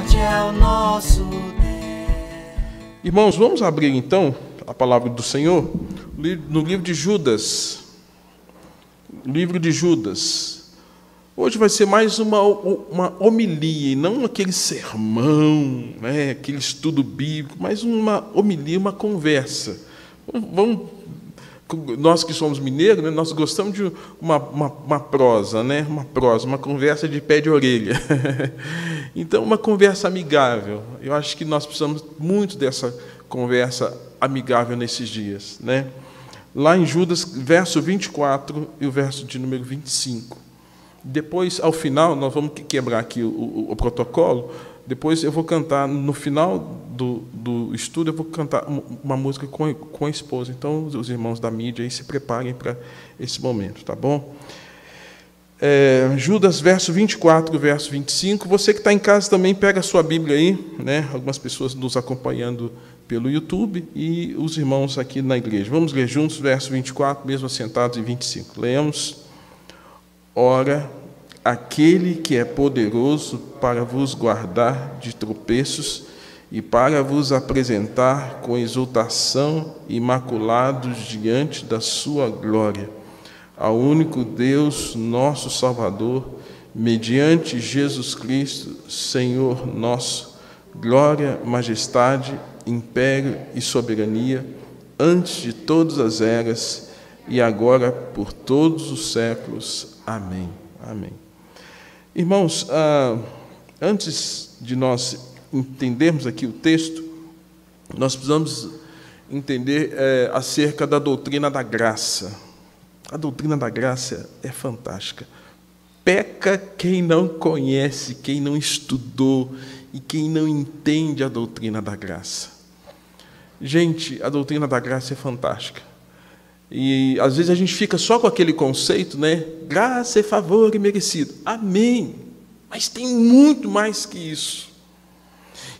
forte é o nosso Deus. Irmãos, vamos abrir então a palavra do Senhor no livro de Judas. Livro de Judas. Hoje vai ser mais uma homilia, e não aquele sermão, né, aquele estudo bíblico, mas uma homilia, uma conversa. Nós que somos mineiros, né, nós gostamos de uma prosa, né, uma conversa de pé de orelha. Então, uma conversa amigável. Eu acho que nós precisamos muito dessa conversa amigável nesses dias, né? Lá em Judas, verso 24 e o verso de número 25. Depois, ao final, nós vamos quebrar aqui o protocolo. Depois eu vou cantar, no final do estudo, eu vou cantar uma música com a esposa. Então, os irmãos da mídia aí se preparem para esse momento, tá bom? Judas, verso 24, verso 25. Você que está em casa também, pega a sua Bíblia aí, né? Algumas pessoas nos acompanhando pelo YouTube e os irmãos aqui na igreja. Vamos ler juntos, verso 24, mesmo assentados em 25. Leamos. Ora, aquele que é poderoso para vos guardar de tropeços e para vos apresentar com exultação imaculados diante da sua glória, ao único Deus, nosso Salvador, mediante Jesus Cristo, Senhor nosso, glória, majestade, império e soberania, antes de todas as eras, e agora por todos os séculos. Amém. Amém. Irmãos, antes de nós entendermos aqui o texto, nós precisamos entender acerca da doutrina da graça. A doutrina da graça é fantástica. Peca quem não conhece, quem não estudou e quem não entende a doutrina da graça. Gente, a doutrina da graça é fantástica. E, às vezes, a gente fica só com aquele conceito, né? Graça é favor imerecido. Amém. Mas tem muito mais que isso.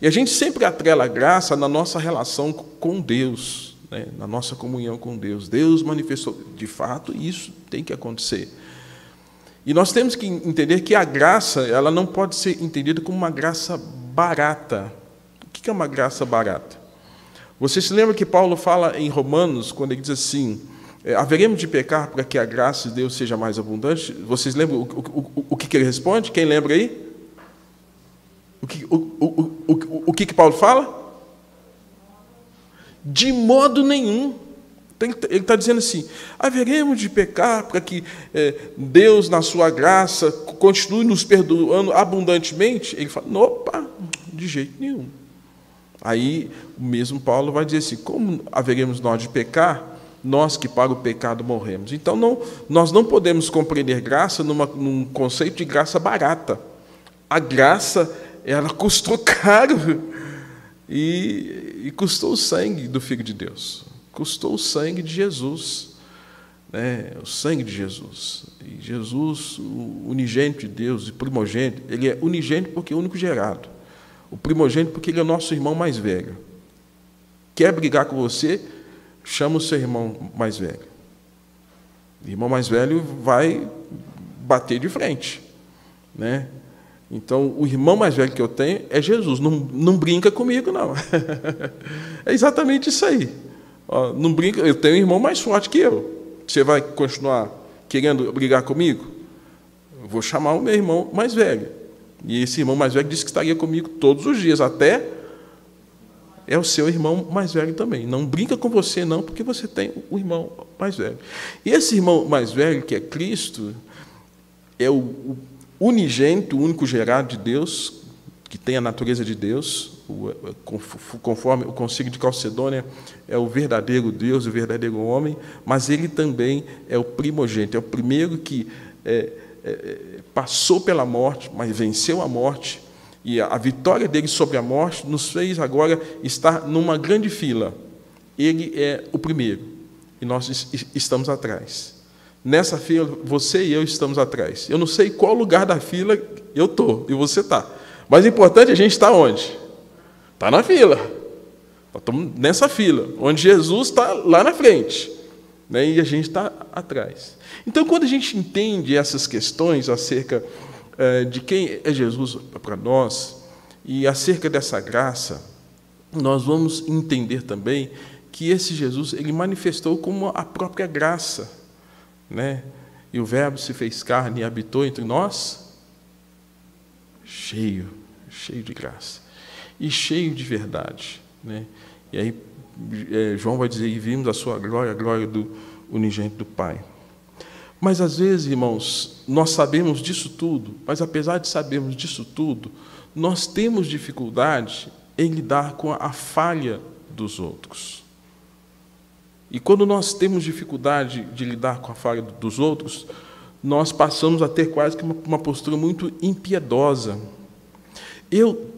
E a gente sempre atrela a graça na nossa relação com Deus, né? Na nossa comunhão com Deus. Deus manifestou. De fato, isso tem que acontecer. E nós temos que entender que a graça, ela não pode ser entendida como uma graça barata. O que é uma graça barata? Você se lembra que Paulo fala em Romanos, quando ele diz assim, haveremos de pecar para que a graça de Deus seja mais abundante? Vocês lembram o que ele responde? Quem lembra aí? O que Paulo fala? De modo nenhum. Ele está dizendo assim, haveremos de pecar para que Deus, na sua graça, continue nos perdoando abundantemente? Ele fala, opa, de jeito nenhum. Aí, o mesmo Paulo vai dizer assim, como haveremos nós de pecar, nós que para o pecado morremos? Então, nós não podemos compreender graça num conceito de graça barata. A graça, ela custou caro e custou o sangue do Filho de Deus. Custou o sangue de Jesus, né? O sangue de Jesus. E Jesus, o unigênito de Deus, e primogênito, ele é unigênito porque é o único gerado. O primogênito porque ele é o nosso irmão mais velho. Quer brigar com você, chama o seu irmão mais velho. O irmão mais velho vai bater de frente, né? Então, o irmão mais velho que eu tenho é Jesus. Não brinca comigo, não. É exatamente isso aí. Não brinca, eu tenho um irmão mais forte que eu. Você vai continuar querendo brigar comigo? Eu vou chamar o meu irmão mais velho. E esse irmão mais velho disse que estaria comigo todos os dias, até é o seu irmão mais velho também. Não brinca com você, não, porque você tem o irmão mais velho. E esse irmão mais velho, que é Cristo, é o unigênito, o único gerado de Deus, que tem a natureza de Deus, conforme o Concílio de Calcedônia, é o verdadeiro Deus, o verdadeiro homem, mas ele também é o primogênito, é o primeiro que passou pela morte, mas venceu a morte, e a vitória dele sobre a morte nos fez agora estar numa grande fila. Ele é o primeiro, e nós estamos atrás. Nessa fila, você e eu estamos atrás. Eu não sei qual lugar da fila eu estou, e você está. Mas o importante é a gente estar onde? Está na fila. Nós estamos nessa fila, onde Jesus está lá na frente, né? E a gente está atrás. Então, quando a gente entende essas questões acerca de quem é Jesus para nós, E acerca dessa graça, nós vamos entender também que esse Jesus, ele manifestou como a própria graça, né? E o Verbo se fez carne e habitou entre nós, cheio de graça e cheio de verdade, né? E aí João vai dizer: e vimos a sua glória, a glória do unigênito do Pai. Mas às vezes, irmãos, nós sabemos disso tudo, mas apesar de sabermos disso tudo, nós temos dificuldade em lidar com a falha dos outros. E quando nós temos dificuldade de lidar com a falha dos outros, nós passamos a ter quase que uma postura muito impiedosa. Eu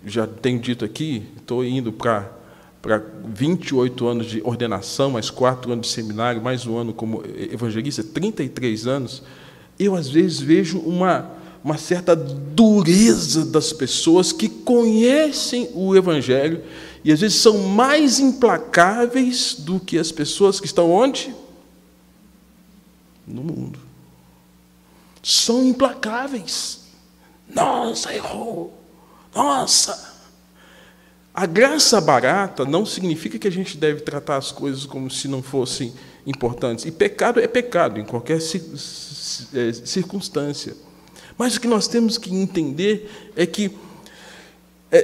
já tenho dito aqui, estou indo para 28 anos de ordenação, mais 4 anos de seminário, mais um ano como evangelista, 33 anos, eu às vezes vejo uma certa dureza das pessoas que conhecem o Evangelho e às vezes são mais implacáveis do que as pessoas que estão onde? No mundo. São implacáveis. Nossa, errou. Nossa. A graça barata não significa que a gente deve tratar as coisas como se não fossem importantes. E pecado é pecado, em qualquer circunstância. Mas o que nós temos que entender é que,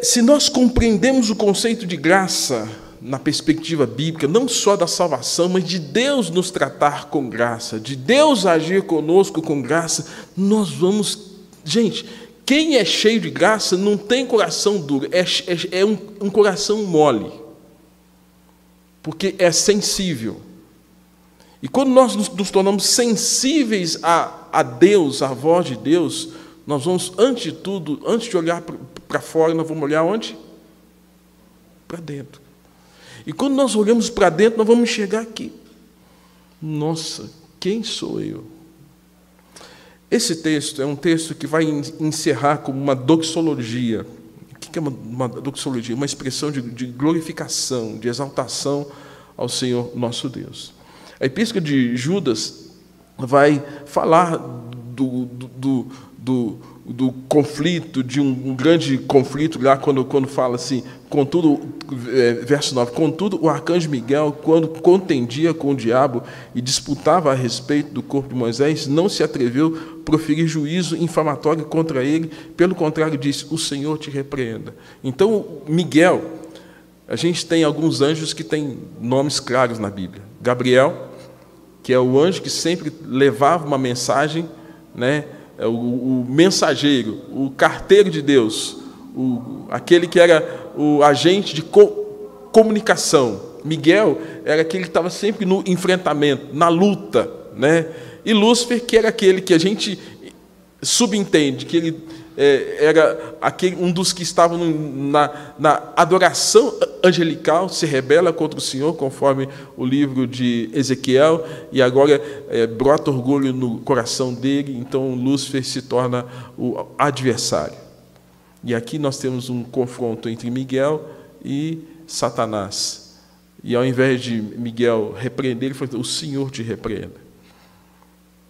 se nós compreendemos o conceito de graça na perspectiva bíblica, não só da salvação, mas de Deus nos tratar com graça, de Deus agir conosco com graça, nós vamos... Gente, quem é cheio de graça não tem coração duro, é um coração mole, porque é sensível. E quando nós nos tornamos sensíveis a Deus, à voz de Deus, nós vamos, antes de tudo, antes de olhar para fora, nós vamos olhar onde? Para dentro. E quando nós olhamos para dentro, nós vamos enxergar aqui. Nossa, quem sou eu? Esse texto é um texto que vai encerrar como uma doxologia. O que é uma doxologia? Uma expressão de glorificação, de exaltação ao Senhor nosso Deus. A epístola de Judas vai falar do conflito, de um grande conflito, lá quando fala assim, contudo, verso 9, contudo, o arcanjo Miguel, quando contendia com o diabo e disputava a respeito do corpo de Moisés, não se atreveu a proferir juízo infamatório contra ele, pelo contrário, disse: o Senhor te repreenda. Então, Miguel, a gente tem alguns anjos que têm nomes claros na Bíblia. Gabriel, que é o anjo que sempre levava uma mensagem, né? O mensageiro, o carteiro de Deus, aquele que era o agente de comunicação. Miguel era aquele que estava sempre no enfrentamento, na luta, né? E Lúcifer, que era aquele que a gente subentende, que ele era um dos que estavam na adoração angelical, se rebela contra o Senhor, conforme o livro de Ezequiel, e agora brota orgulho no coração dele, então Lúcifer se torna o adversário. E aqui nós temos um confronto entre Miguel e Satanás. E ao invés de Miguel repreender, ele falou: o Senhor te repreenda.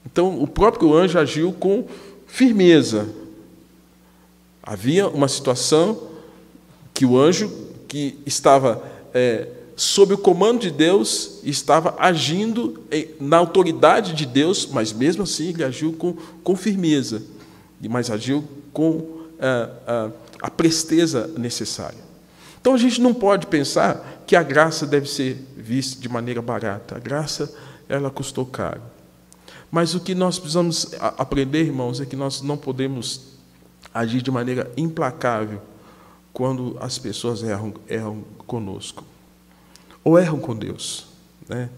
Então o próprio anjo agiu com firmeza. Havia uma situação que o anjo, que estava sob o comando de Deus, estava agindo na autoridade de Deus, mas mesmo assim ele agiu com firmeza, mas agiu com a presteza necessária. Então a gente não pode pensar que a graça deve ser vista de maneira barata. A graça, ela custou caro. Mas o que nós precisamos aprender, irmãos, é que nós não podemos agir de maneira implacável quando as pessoas erram conosco, ou erram com Deus, né?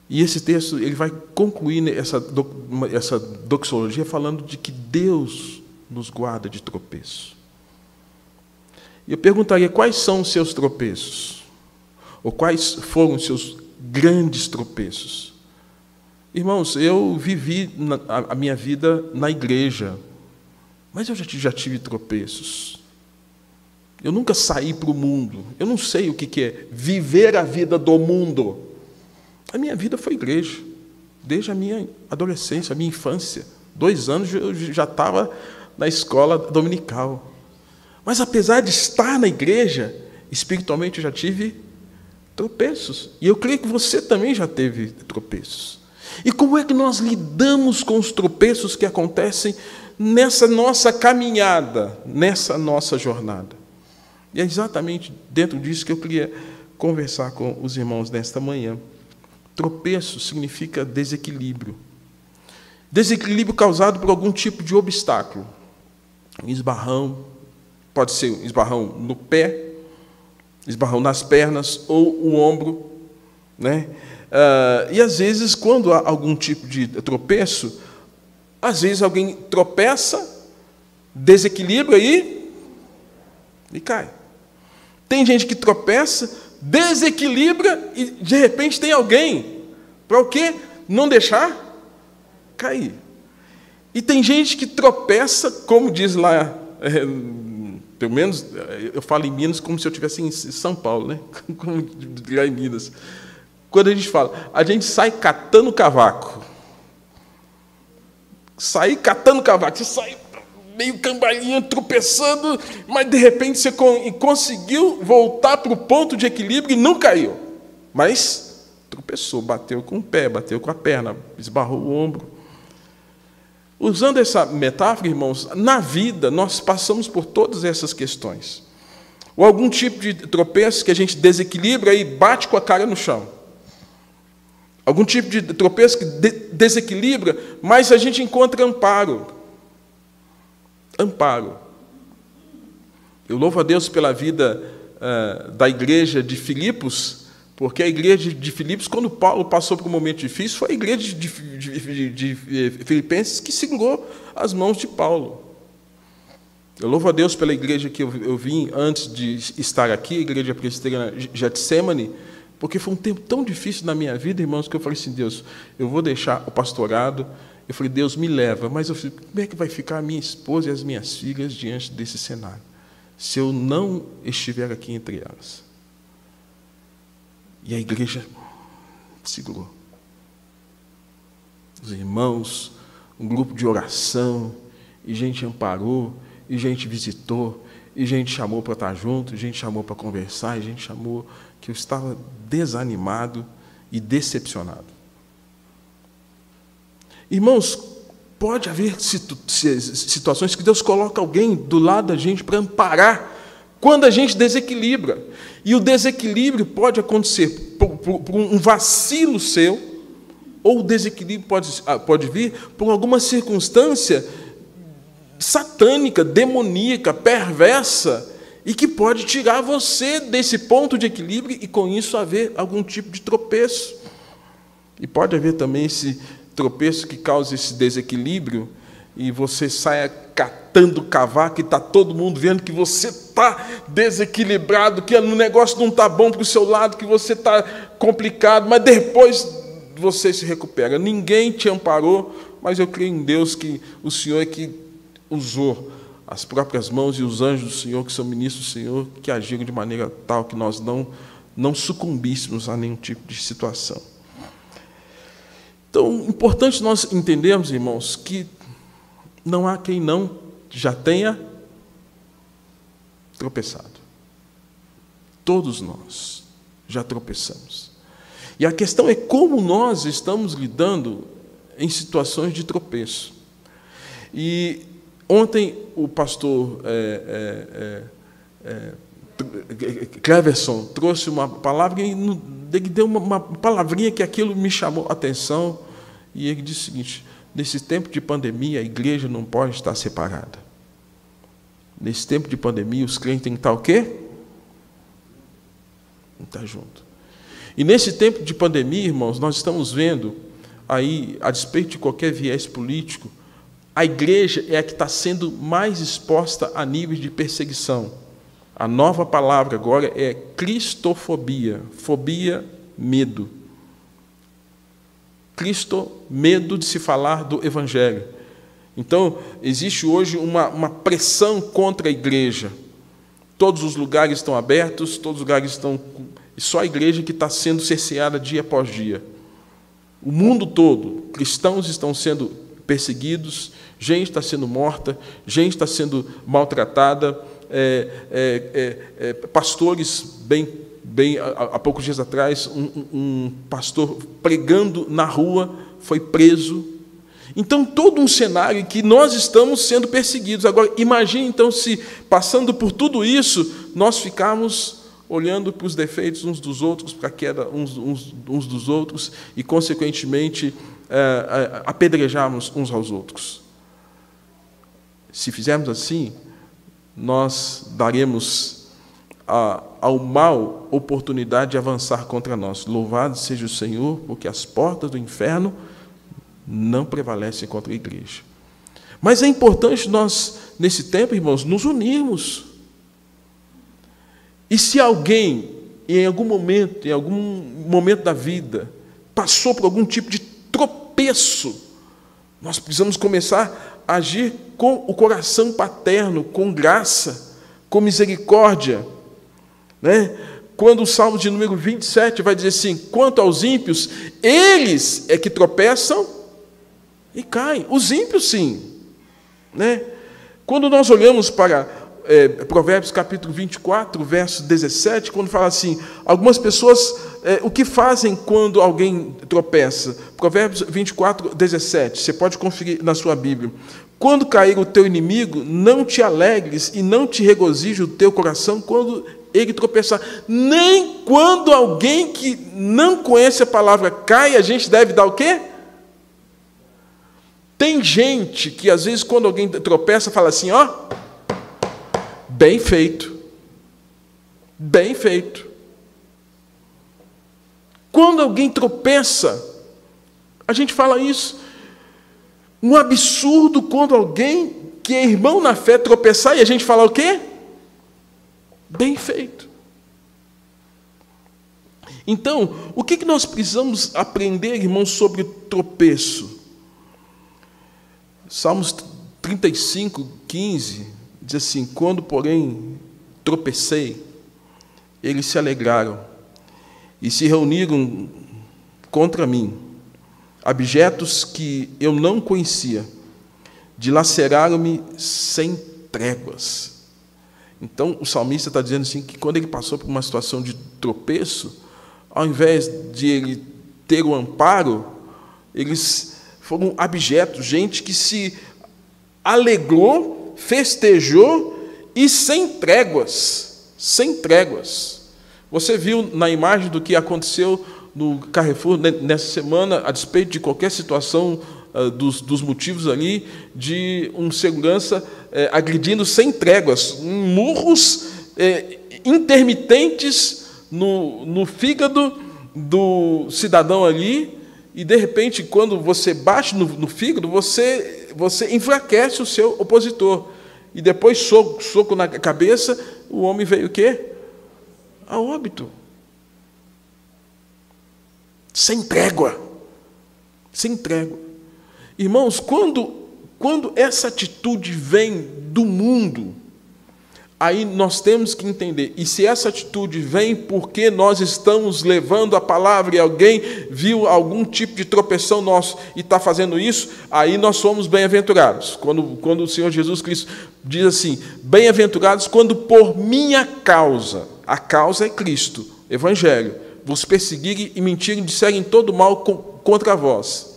E esse texto ele vai concluir essa doxologia falando de que Deus nos guarda de tropeço. E eu perguntaria: quais são os seus tropeços? Ou quais foram os seus grandes tropeços? Irmãos, eu vivi a minha vida na igreja, mas eu já tive tropeços. Eu nunca saí para o mundo. Eu não sei o que é viver a vida do mundo. A minha vida foi igreja, desde a minha adolescência, a minha infância. 2 anos eu já estava na escola dominical. Mas apesar de estar na igreja, espiritualmente eu já tive tropeços. E eu creio que você também já teve tropeços. E como é que nós lidamos com os tropeços que acontecem nessa nossa caminhada, nessa nossa jornada? E é exatamente dentro disso que eu queria conversar com os irmãos nesta manhã. Tropeço significa desequilíbrio. Desequilíbrio causado por algum tipo de obstáculo. Um esbarrão, pode ser um esbarrão no pé, esbarrão nas pernas ou o ombro, né? E às vezes, quando há algum tipo de tropeço, às vezes alguém tropeça, desequilibra e cai. Tem gente que tropeça, desequilibra e de repente tem alguém para o quê? Não deixar cair. E tem gente que tropeça, como diz lá, pelo menos eu falo em Minas como se eu estivesse em São Paulo, né? Como lá em Minas. Quando a gente fala, a gente sai catando cavaco. Sair catando cavaco, você sai meio cambalinha, tropeçando, mas de repente você conseguiu voltar para o ponto de equilíbrio e não caiu. Mas tropeçou, bateu com o pé, bateu com a perna, esbarrou o ombro. Usando essa metáfora, irmãos, na vida nós passamos por todas essas questões. Ou algum tipo de tropeço que a gente desequilibra e bate com a cara no chão. Algum tipo de tropeço que desequilibra, mas a gente encontra amparo. Amparo. Eu louvo a Deus pela vida da igreja de Filipos, porque a igreja de Filipos, quando Paulo passou por um momento difícil, foi a igreja de Filipenses que segurou as mãos de Paulo. Eu louvo a Deus pela igreja que eu vim antes de estar aqui, a igreja presbiteriana Getsemane, porque foi um tempo tão difícil na minha vida, irmãos, que eu falei assim, Deus, eu vou deixar o pastorado. Eu falei, Deus, me leva. Mas eu falei, como é que vai ficar a minha esposa e as minhas filhas diante desse cenário, se eu não estiver aqui entre elas? E a igreja segurou. Os irmãos, um grupo de oração, e gente amparou, e gente visitou, e gente chamou para estar junto, e gente chamou para conversar, e gente chamou que eu estava desanimado e decepcionado. Irmãos, pode haver situações que Deus coloca alguém do lado da gente para amparar quando a gente desequilibra. E o desequilíbrio pode acontecer por um vacilo seu, ou o desequilíbrio pode vir por alguma circunstância satânica, demoníaca, perversa, e que pode tirar você desse ponto de equilíbrio e, com isso, haver algum tipo de tropeço. E pode haver também esse tropeço que causa esse desequilíbrio e você saia catando cavaco e está todo mundo vendo que você está desequilibrado, que o negócio não está bom para o seu lado, que você está complicado, mas depois você se recupera. Ninguém te amparou, mas eu creio em Deus que o Senhor é que usou as próprias mãos e os anjos do Senhor, que são ministros do Senhor, que agiram de maneira tal que nós não sucumbíssemos a nenhum tipo de situação. Então, importante nós entendermos, irmãos, que não há quem não já tenha tropeçado. Todos nós já tropeçamos. E a questão é como nós estamos lidando em situações de tropeço. E ontem o pastor Cleverson trouxe uma palavra e ele deu uma palavrinha que aquilo me chamou a atenção, e ele disse o seguinte: nesse tempo de pandemia, a igreja não pode estar separada. Nesse tempo de pandemia, os crentes têm que estar o quê? Tem que estar junto. E nesse tempo de pandemia, irmãos, nós estamos vendo aí, a despeito de qualquer viés político, a igreja é a que está sendo mais exposta a níveis de perseguição. A nova palavra agora é cristofobia. Fobia, medo. Cristo, medo de se falar do Evangelho. Então, existe hoje uma pressão contra a igreja. Todos os lugares estão abertos, todos os lugares estão... Só a igreja que está sendo cerceada dia após dia. O mundo todo, cristãos estão sendo perseguidos, gente está sendo morta, gente está sendo maltratada, pastores, há poucos dias atrás, um pastor pregando na rua foi preso. Então, todo um cenário em que nós estamos sendo perseguidos. Agora, imagine, então, se, passando por tudo isso, nós ficarmos olhando para os defeitos uns dos outros, para a queda uns dos outros, e, consequentemente, apedrejarmos uns aos outros. Se fizermos assim, nós daremos ao mal oportunidade de avançar contra nós. Louvado seja o Senhor, porque as portas do inferno não prevalecem contra a igreja. Mas é importante nós, nesse tempo, irmãos, nos unirmos. E se alguém, em algum momento da vida, passou por algum tipo de tropeço, nós precisamos começar a agir com o coração paterno, com graça, com misericórdia, né? Quando o Salmo de número 27 vai dizer assim: quanto aos ímpios, eles é que tropeçam e caem. Os ímpios, sim. Né? Quando nós olhamos para Provérbios capítulo 24, verso 17, quando fala assim, algumas pessoas, o que fazem quando alguém tropeça? Provérbios 24, 17, você pode conferir na sua Bíblia. Quando cair o teu inimigo, não te alegres e não te regozije o teu coração quando ele tropeçar. Nem quando alguém que não conhece a palavra cai, a gente deve dar o quê? Tem gente que, às vezes, quando alguém tropeça, fala assim, ó, bem feito. Bem feito. Quando alguém tropeça, a gente fala isso. Um absurdo quando alguém que é irmão na fé tropeçar e a gente fala o quê? Bem feito. Então, o que nós precisamos aprender, irmãos, sobre o tropeço? Salmos 35, 15, diz assim, quando, porém, tropecei, eles se alegraram e se reuniram contra mim, abjetos que eu não conhecia, dilaceraram-me sem tréguas. Então, o salmista está dizendo assim, que quando ele passou por uma situação de tropeço, ao invés de ele ter o amparo, eles foram abjetos, gente que se alegrou, festejou e sem tréguas. Sem tréguas. Você viu na imagem do que aconteceu no Carrefour nessa semana, a despeito de qualquer situação dos motivos ali, de um segurança agredindo sem tréguas, murros intermitentes no fígado do cidadão ali, e, de repente, quando você bate no fígado, você enfraquece o seu opositor. E depois, soco na cabeça, o homem veio o quê? A óbito. Sem trégua. Sem trégua. Irmãos, quando essa atitude vem do mundo, aí nós temos que entender, e se essa atitude vem porque nós estamos levando a palavra e alguém viu algum tipo de tropeção nosso e está fazendo isso, aí nós somos bem-aventurados. Quando o Senhor Jesus Cristo diz assim, bem-aventurados quando por minha causa, a causa é Cristo, Evangelho, vos perseguirem e mentirem, disserem todo mal contra vós.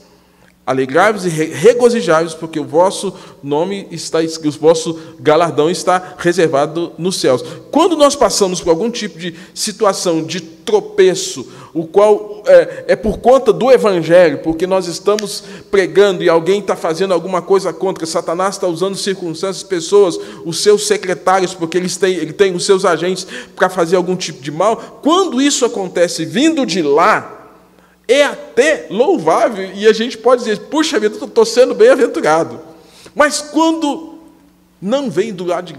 Alegrai-vos e regozijai-vos, porque o vosso nome está escrito, o vosso galardão está reservado nos céus. Quando nós passamos por algum tipo de situação de tropeço, o qual é por conta do Evangelho, porque nós estamos pregando e alguém está fazendo alguma coisa contra, Satanás está usando circunstâncias, pessoas, os seus secretários, porque ele tem os seus agentes para fazer algum tipo de mal, quando isso acontece vindo de lá, é até louvável, e a gente pode dizer, puxa vida, estou sendo bem-aventurado. Mas quando não vem do lado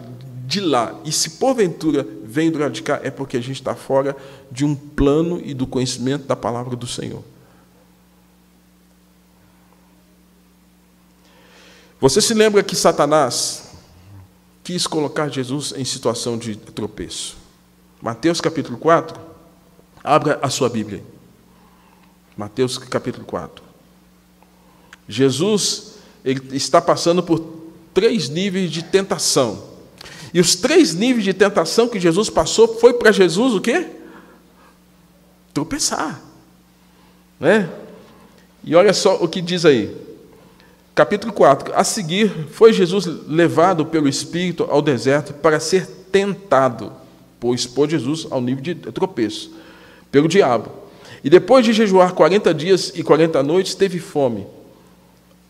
de lá, e se porventura vem do lado de cá, é porque a gente está fora de um plano e do conhecimento da palavra do Senhor. Você se lembra que Satanás quis colocar Jesus em situação de tropeço? Mateus capítulo 4, abra a sua Bíblia. Mateus capítulo 4. Jesus ele está passando por 3 níveis de tentação. E os 3 níveis de tentação que Jesus passou, foi para Jesus o quê? Tropeçar. Né? E olha só o que diz aí. Capítulo 4. A seguir, foi Jesus levado pelo Espírito ao deserto para ser tentado, pois expôs Jesus ao nível de tropeço, pelo diabo. E depois de jejuar 40 dias e 40 noites, teve fome.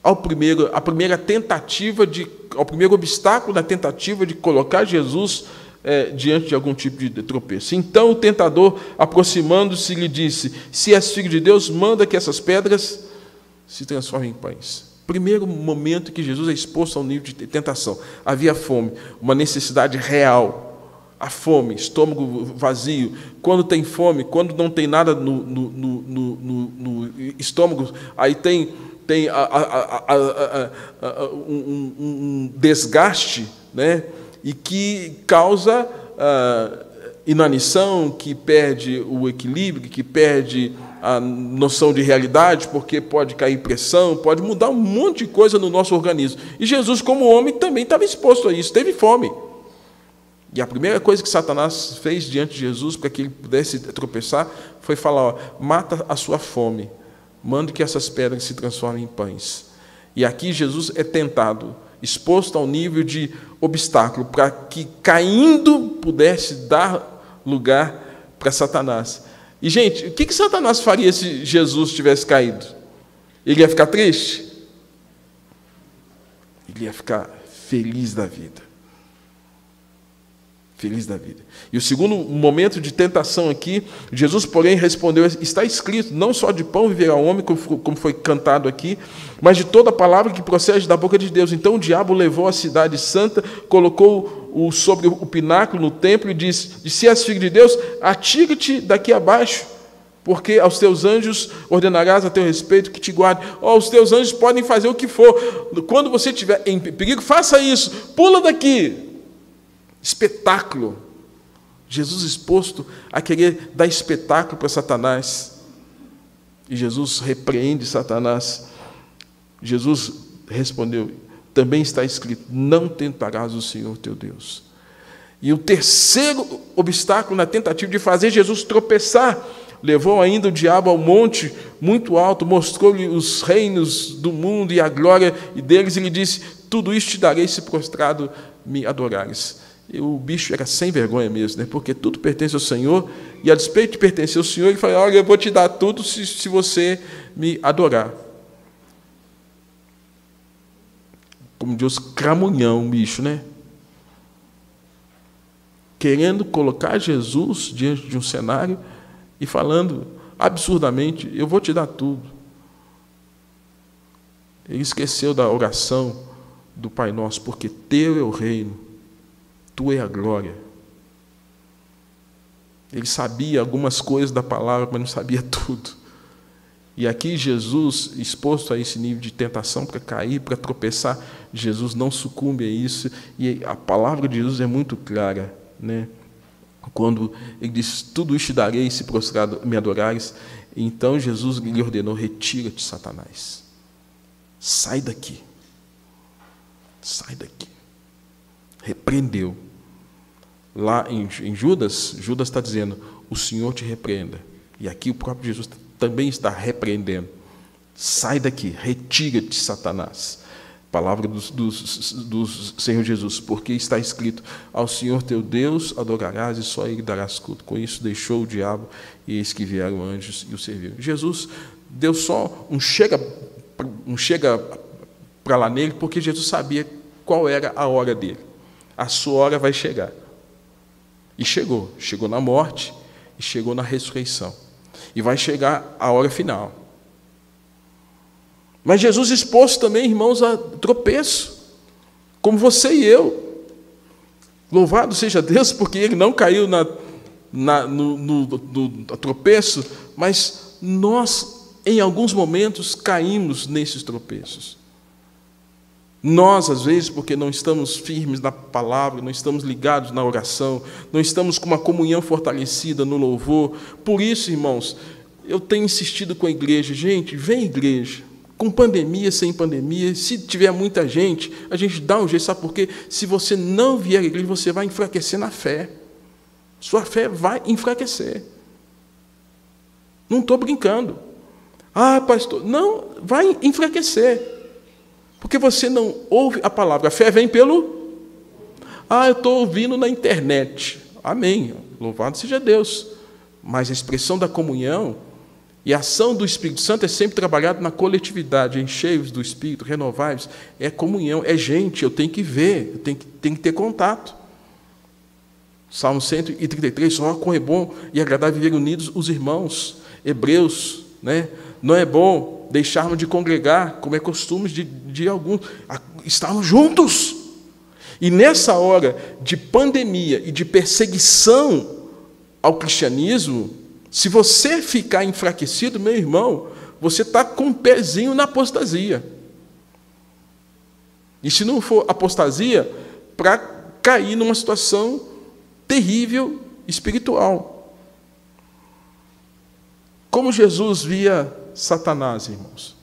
O primeiro obstáculo na tentativa de colocar Jesus diante de algum tipo de tropeço. Então o tentador, aproximando-se, lhe disse: se és filho de Deus, manda que essas pedras se transformem em pães. Primeiro momento que Jesus é exposto ao nível de tentação. Havia fome, uma necessidade real. A fome, estômago vazio. Quando tem fome, quando não tem nada no estômago, aí tem um desgaste, né? E que causa inanição, que perde o equilíbrio, que perde a noção de realidade, porque pode cair pressão, pode mudar um monte de coisa no nosso organismo. E Jesus, como homem, também estava exposto a isso, teve fome. E a primeira coisa que Satanás fez diante de Jesus, para que ele pudesse tropeçar, foi falar: mata a sua fome, mande que essas pedras se transformem em pães. E aqui Jesus é tentado, exposto ao nível de obstáculo, para que, caindo, pudesse dar lugar para Satanás. E, gente, o que Satanás faria se Jesus tivesse caído? Ele ia ficar triste? Ele ia ficar feliz da vida. Feliz da vida. E o segundo momento de tentação aqui, Jesus, porém, respondeu: está escrito, não só de pão viverá o homem, como foi cantado aqui, mas de toda palavra que procede da boca de Deus. Então o diabo levou a cidade santa, colocou-o sobre o pináculo no templo e disse: se és filho de Deus, atira-te daqui abaixo, porque aos teus anjos ordenarás a teu respeito que te guardem. Os teus anjos podem fazer o que for. Quando você estiver em perigo, faça isso, pula daqui. Espetáculo. Jesus exposto a querer dar espetáculo para Satanás. E Jesus repreende Satanás. Jesus respondeu: também está escrito, não tentarás o Senhor teu Deus. E o terceiro obstáculo na tentativa de fazer Jesus tropeçar, levou ainda o diabo ao monte muito alto, mostrou-lhe os reinos do mundo e a glória deles, e lhe disse: tudo isto te darei se prostrado me adorares. E o bicho era sem vergonha mesmo, né? Porque tudo pertence ao Senhor, e a despeito de pertencer ao Senhor, ele falou: olha, eu vou te dar tudo se você me adorar. Como Deus, cramunhão, bicho, né? Querendo colocar Jesus diante de um cenário e falando absurdamente: eu vou te dar tudo. Ele esqueceu da oração do Pai Nosso: porque teu é o reino, tua é a glória. Ele sabia algumas coisas da palavra, mas não sabia tudo. E aqui Jesus, exposto a esse nível de tentação, para cair, para tropeçar, Jesus não sucumbe a isso. E a palavra de Jesus é muito clara, né? Quando ele diz: tudo isto te darei se prostrado me adorares. Então Jesus lhe ordenou: retira-te, Satanás. Sai daqui. Sai daqui. Repreendeu. Lá em Judas está dizendo: o Senhor te repreenda. E aqui o próprio Jesus também está repreendendo. Sai daqui, retira-te, Satanás. Palavra do Senhor Jesus, porque está escrito: ao Senhor teu Deus adorarás e só a Ele darás culto. Com isso deixou o diabo, e eis que vieram anjos e o serviram. Jesus deu só um chega para lá nele, porque Jesus sabia qual era a hora dele. A sua hora vai chegar. E chegou na morte e chegou na ressurreição. E vai chegar a hora final. Mas Jesus exposto também, irmãos, a tropeço, como você e eu. Louvado seja Deus, porque ele não caiu no tropeço, mas nós, em alguns momentos, caímos nesses tropeços. Nós, às vezes, porque não estamos firmes na palavra, não estamos ligados na oração, não estamos com uma comunhão fortalecida no louvor. Por isso, irmãos, eu tenho insistido com a igreja: gente, vem igreja, Com pandemia, sem pandemia, se tiver muita gente, a gente dá um jeito, sabe por quê? Se você não vier à igreja, você vai enfraquecer na fé. Sua fé vai enfraquecer. Não estou brincando. Ah, pastor, não, vai enfraquecer. Porque você não ouve a palavra. A fé vem pelo... Ah, eu estou ouvindo na internet. Amém. Louvado seja Deus. Mas a expressão da comunhão e a ação do Espírito Santo é sempre trabalhada na coletividade. Enchei-vos do Espírito, renovai-vos. É comunhão, é gente, eu tenho que ver, eu tenho que ter contato. Salmo 133, só como é bom e agradável viver unidos os irmãos. Hebreus, né? Não é bom deixarmos de congregar, como é costume de alguns, estarmos juntos. E nessa hora de pandemia e de perseguição ao cristianismo, se você ficar enfraquecido, meu irmão, você está com um pezinho na apostasia. E se não for apostasia, para cair numa situação terrível espiritual. Como Jesus via Satanás, irmãos?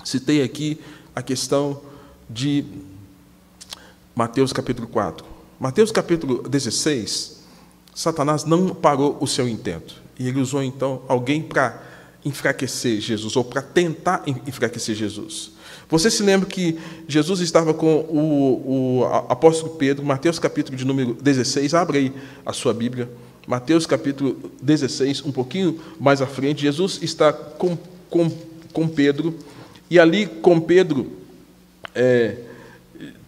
Citei aqui a questão de Mateus capítulo 4. Mateus capítulo 16, Satanás não parou o seu intento. E ele usou, então, alguém para enfraquecer Jesus, ou para tentar enfraquecer Jesus. Você se lembra que Jesus estava com o apóstolo Pedro, Mateus capítulo de número 16, abre aí a sua Bíblia, Mateus capítulo 16, um pouquinho mais à frente, Jesus está com Pedro, e ali com Pedro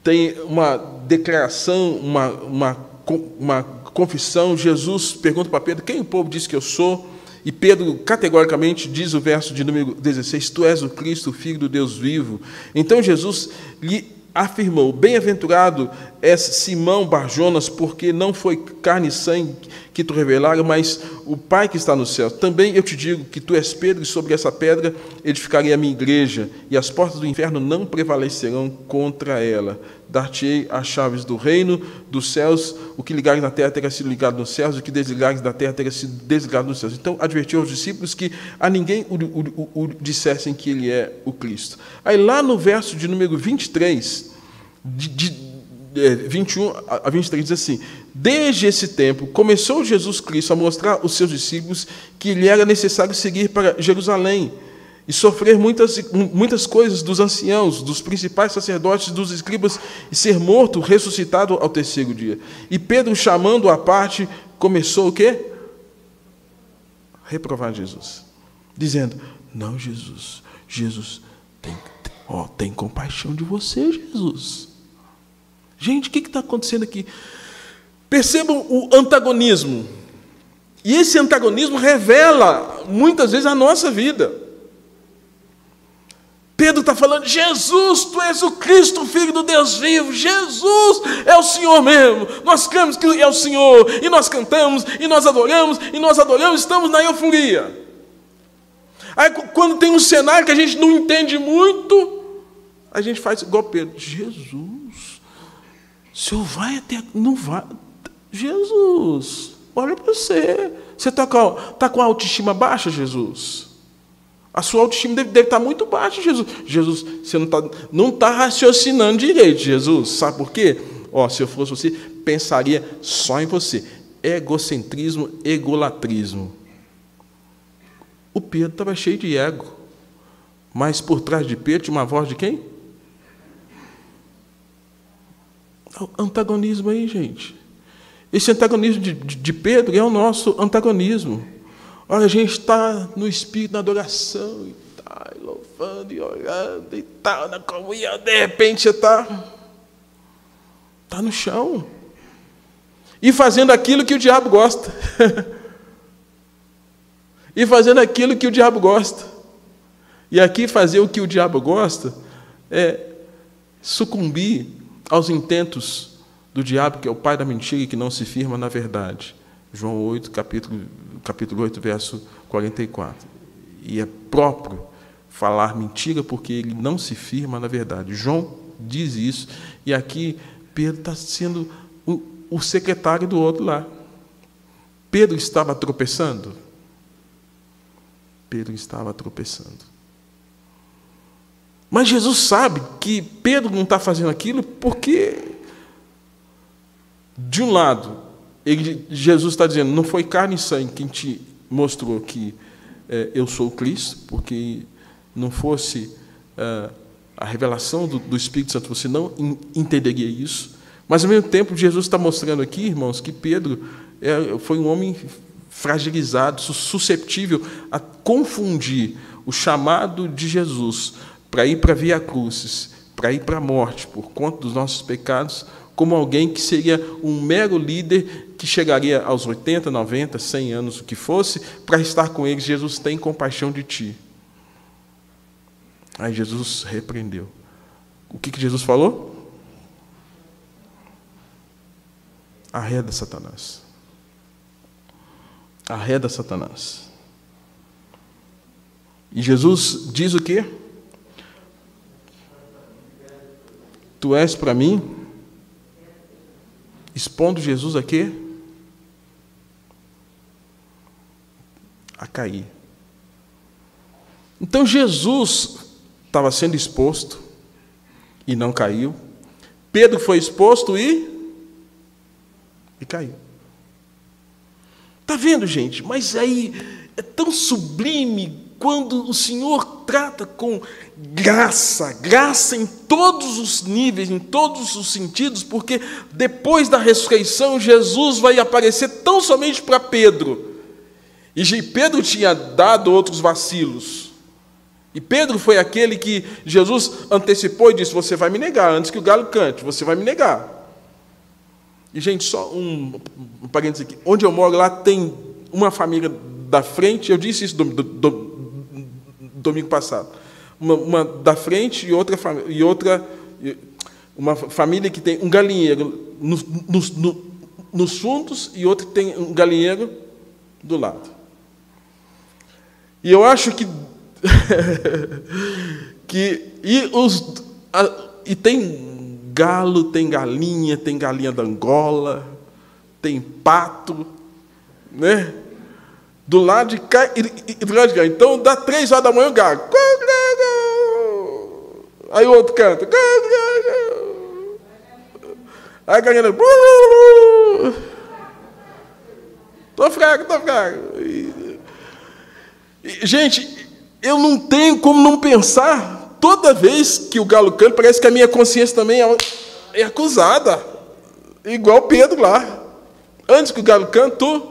tem uma declaração, uma confissão. Jesus pergunta para Pedro: quem o povo diz que eu sou? E Pedro, categoricamente, diz o verso de número 16, tu és o Cristo, o Filho do Deus vivo. Então Jesus lhe afirmou: bem-aventurado és Simão Barjonas, porque não foi carne e sangue que tu revelaram, mas o Pai que está no céu. Também eu te digo que tu és Pedro, e sobre essa pedra edificarei a minha igreja, e as portas do inferno não prevalecerão contra ela. Dar-te-ei as chaves do reino dos céus, o que ligares na terra terá sido ligado nos céus, o que desligares da terra terá sido desligado nos céus. Então advertiu aos discípulos que a ninguém o dissessem que ele é o Cristo. Aí lá no verso de número 23, 21 a 23, diz assim: desde esse tempo começou Jesus Cristo a mostrar aos seus discípulos que lhe era necessário seguir para Jerusalém e sofrer muitas coisas dos anciãos, dos principais sacerdotes, dos escribas, e ser morto, ressuscitado ao terceiro dia. E Pedro, chamando-o à parte, começou o quê? Reprovar Jesus, dizendo: não, Jesus, tem compaixão de você, Jesus. Gente, o que está acontecendo aqui? Percebam o antagonismo. E esse antagonismo revela, muitas vezes, a nossa vida. Pedro está falando: Jesus, tu és o Cristo, o Filho do Deus vivo. Jesus é o Senhor mesmo. Nós cremos que é o Senhor. E nós cantamos, e nós adoramos, estamos na euforia. Aí, quando tem um cenário que a gente não entende muito, a gente faz igual Pedro: Jesus, o Senhor vai até... Não vai... Jesus, olha para você. Você está com a autoestima baixa, Jesus? A sua autoestima deve estar muito baixa, Jesus. Jesus, você não está raciocinando direito, Jesus. Sabe por quê? Se eu fosse você, pensaria só em você. Egocentrismo, egolatrismo. O Pedro estava cheio de ego. Mas por trás de Pedro tinha uma voz de quem? Antagonismo aí, gente. Esse antagonismo de Pedro é o nosso antagonismo. Olha, a gente está no espírito, na adoração, e tá louvando e orando, e tal, na comunhão, de repente você está no chão. E fazendo aquilo que o diabo gosta. E fazendo aquilo que o diabo gosta. E aqui fazer o que o diabo gosta é sucumbir aos intentos do diabo, que é o pai da mentira e que não se firma na verdade. João 8, capítulo 8, verso 44. E é próprio falar mentira porque ele não se firma na verdade. João diz isso, e aqui Pedro está sendo o secretário do outro lá. Pedro estava tropeçando? Pedro estava tropeçando. Mas Jesus sabe que Pedro não está fazendo aquilo porque, de um lado, Jesus está dizendo, não foi carne e sangue quem te mostrou que eu sou o Cristo, porque não fosse a revelação do Espírito Santo, você não entenderia isso. Mas, ao mesmo tempo, Jesus está mostrando aqui, irmãos, que Pedro foi um homem fragilizado, susceptível a confundir o chamado de Jesus para ir para a Via Crucis, para ir para a morte por conta dos nossos pecados, como alguém que seria um mero líder que chegaria aos 80, 90, 100 anos, o que fosse, para estar com eles. Jesus tem compaixão de ti. Aí Jesus repreendeu. O que Jesus falou? Arreda Satanás. Arreda Satanás. E Jesus diz o quê? Tu és para mim, expondo Jesus a quê? A cair. Então Jesus estava sendo exposto e não caiu. Pedro foi exposto e caiu. Está vendo, gente? Mas aí é tão sublime quando o Senhor trata com graça, graça em todos os níveis, em todos os sentidos, porque depois da ressurreição, Jesus vai aparecer tão somente para Pedro. E Pedro tinha dado outros vacilos. E Pedro foi aquele que Jesus antecipou e disse, você vai me negar, antes que o galo cante, você vai me negar. E, gente, só um parênteses aqui. Onde eu moro, lá tem uma família da frente, eu disse isso domingo passado, uma da frente e outra, uma família que tem um galinheiro nos fundos e outra que tem um galinheiro do lado. E eu acho que e tem galo, tem galinha da Angola, tem pato, né? Do lado de cá e do lado de cá. Então, dá 3 horas da manhã, o galo. Aí o outro canta. Aí a galinha... Tô fraco. Gente, eu não tenho como não pensar. Toda vez que o galo canta, parece que a minha consciência também é acusada. Igual Pedro lá. Antes que o galo cantou...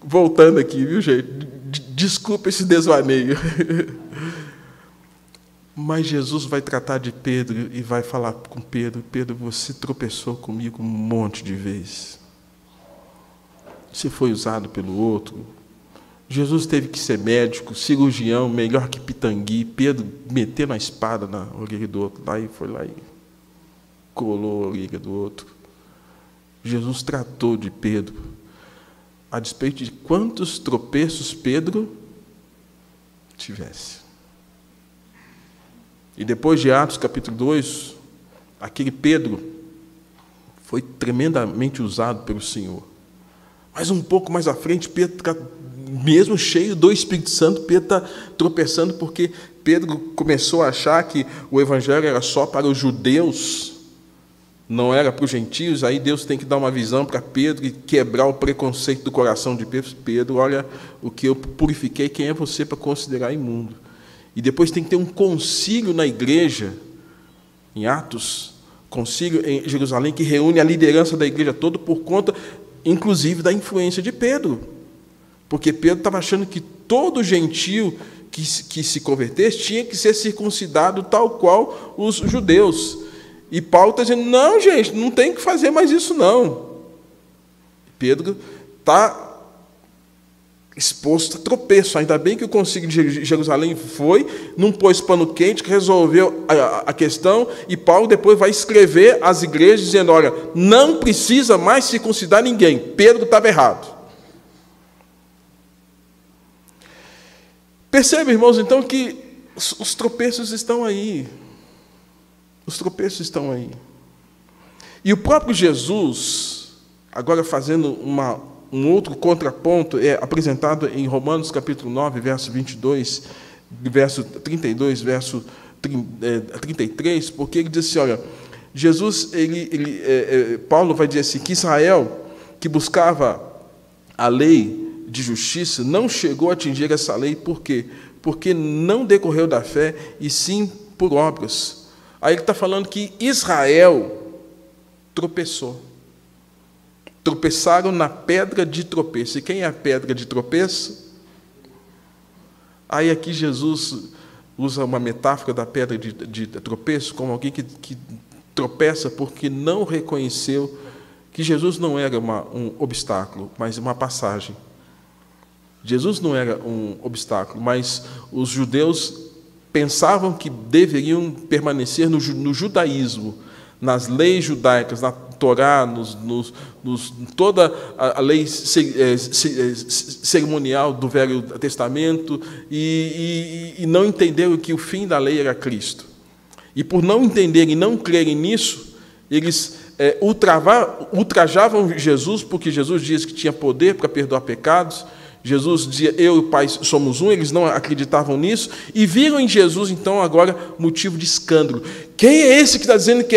Voltando aqui, viu, gente? Desculpa esse desvaneio. Mas Jesus vai tratar de Pedro e vai falar com Pedro, Pedro, você tropeçou comigo um monte de vezes. Você foi usado pelo outro. Jesus teve que ser médico, cirurgião, melhor que Pitangui. Pedro metendo a espada na orelha do outro. Lá e foi lá e colou a orelha do outro. Jesus tratou de Pedro. A despeito de quantos tropeços Pedro tivesse. E depois de Atos, capítulo 2, aquele Pedro foi tremendamente usado pelo Senhor. Mas um pouco mais à frente, Pedro, mesmo cheio do Espírito Santo, Pedro está tropeçando porque Pedro começou a achar que o Evangelho era só para os judeus, não era para os gentios. Aí Deus tem que dar uma visão para Pedro e quebrar o preconceito do coração de Pedro. Pedro, olha o que eu purifiquei, quem é você para considerar imundo? E depois tem que ter um concílio na igreja, em Atos, concílio em Jerusalém, que reúne a liderança da igreja toda por conta, inclusive, da influência de Pedro. Porque Pedro estava achando que todo gentio que se convertesse tinha que ser circuncidado tal qual os judeus. E Paulo está dizendo, não, gente, não tem que fazer mais isso, não. Pedro está exposto a tropeço. Ainda bem que o concílio de Jerusalém foi, não pôs pano quente, que resolveu a questão, e Paulo depois vai escrever às igrejas, dizendo, olha, não precisa mais circuncidar ninguém. Pedro estava errado. Percebe, irmãos, então, que os tropeços estão aí. Os tropeços estão aí. E o próprio Jesus, agora fazendo um outro contraponto, é apresentado em Romanos capítulo 9, verso 22, verso 32, verso 33, porque ele diz assim, olha, Jesus, Paulo vai dizer assim, que Israel, que buscava a lei de justiça, não chegou a atingir essa lei, por quê? Porque não decorreu da fé, e sim por obras. Aí ele está falando que Israel tropeçou. Tropeçaram na pedra de tropeço. E quem é a pedra de tropeço? Aí aqui Jesus usa uma metáfora da pedra de tropeço como alguém que tropeça porque não reconheceu que Jesus não era um obstáculo, mas uma passagem. Jesus não era um obstáculo, mas os judeus pensavam que deveriam permanecer no judaísmo, nas leis judaicas, na Torá, toda a lei cerimonial do Velho Testamento, e não entenderam que o fim da lei era Cristo. E por não entenderem e não crerem nisso, eles ultrajavam Jesus, porque Jesus dizia que tinha poder para perdoar pecados. Jesus dizia, eu e o Pai somos um, eles não acreditavam nisso, e viram em Jesus, então, agora, motivo de escândalo. Quem é esse que está dizendo que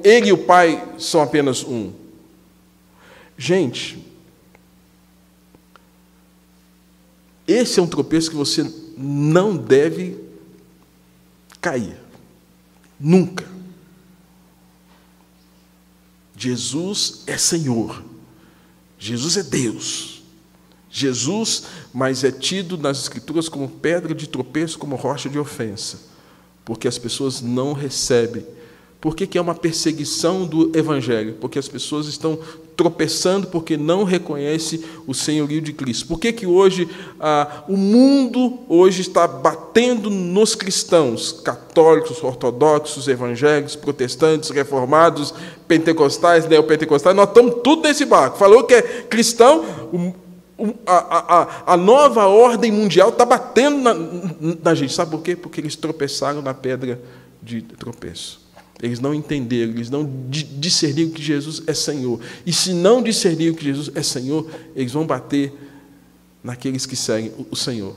ele e o Pai são apenas um? Gente, esse é um tropeço que você não deve cair. Nunca. Jesus é Senhor. Jesus é Deus. Jesus, mas é tido nas Escrituras como pedra de tropeço, como rocha de ofensa, porque as pessoas não recebem. Por que é uma perseguição do Evangelho? Porque as pessoas estão tropeçando porque não reconhecem o senhorio de Cristo. Por que hoje o mundo hoje está batendo nos cristãos, católicos, ortodoxos, evangélicos, protestantes, reformados, pentecostais, neopentecostais? Nós estamos tudo nesse barco. Falou que é cristão, a nova ordem mundial está batendo na gente. Sabe por quê? Porque eles tropeçaram na pedra de tropeço. Eles não entenderam, eles não discerniram que Jesus é Senhor. E se não discerniram que Jesus é Senhor, eles vão bater naqueles que seguem o Senhor.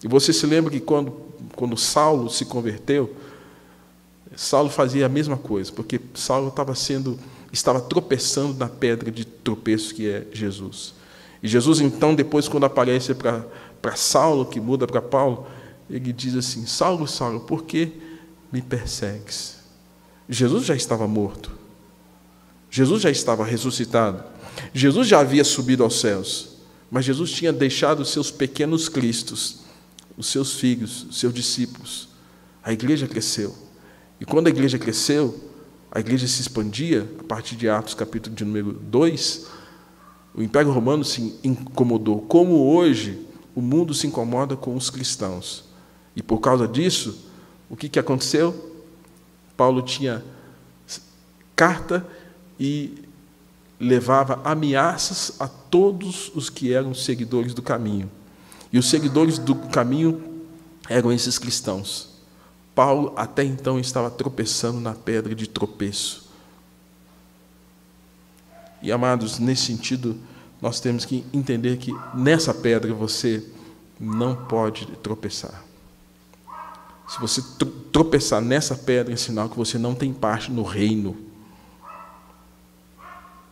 E você se lembra que quando Saulo se converteu, Saulo fazia a mesma coisa, porque Saulo estava tropeçando na pedra de tropeço que é Jesus. E Jesus, então, depois, quando aparece para Saulo, que muda para Paulo, ele diz assim, Saulo, Saulo, por que me persegues? Jesus já estava morto. Jesus já estava ressuscitado. Jesus já havia subido aos céus. Mas Jesus tinha deixado os seus pequenos cristos, os seus filhos, os seus discípulos. A igreja cresceu. E quando a igreja cresceu, a igreja se expandia, a partir de Atos, capítulo de número 2, o Império Romano se incomodou. Como hoje o mundo se incomoda com os cristãos. E por causa disso, o que aconteceu? Paulo tinha carta e levava ameaças a todos os que eram seguidores do caminho. E os seguidores do caminho eram esses cristãos. Paulo, até então, estava tropeçando na pedra de tropeço. E, amados, nesse sentido, nós temos que entender que nessa pedra você não pode tropeçar. Se você tropeçar nessa pedra, é sinal que você não tem parte no reino.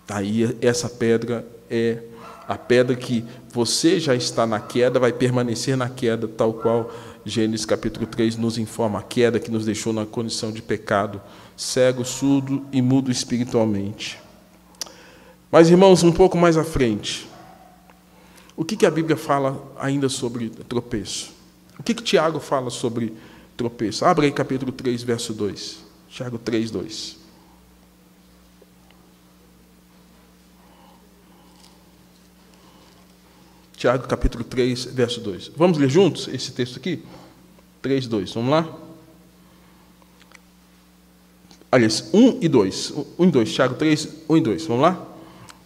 Aí essa pedra é a pedra que você já está na queda, vai permanecer na queda, tal qual Gênesis capítulo 3 nos informa, a queda que nos deixou na condição de pecado, cego, surdo e mudo espiritualmente. Mas, irmãos, um pouco mais à frente, o que a Bíblia fala ainda sobre tropeço? O que Tiago fala sobre tropeço? Abra aí capítulo 3, verso 2. Tiago 3, 2. Tiago, capítulo 3, verso 2. Vamos ler juntos esse texto aqui? 3, 2. Vamos lá? Aliás, 1 e 2. 1 e 2. Tiago 3, 1 e 2. Vamos lá?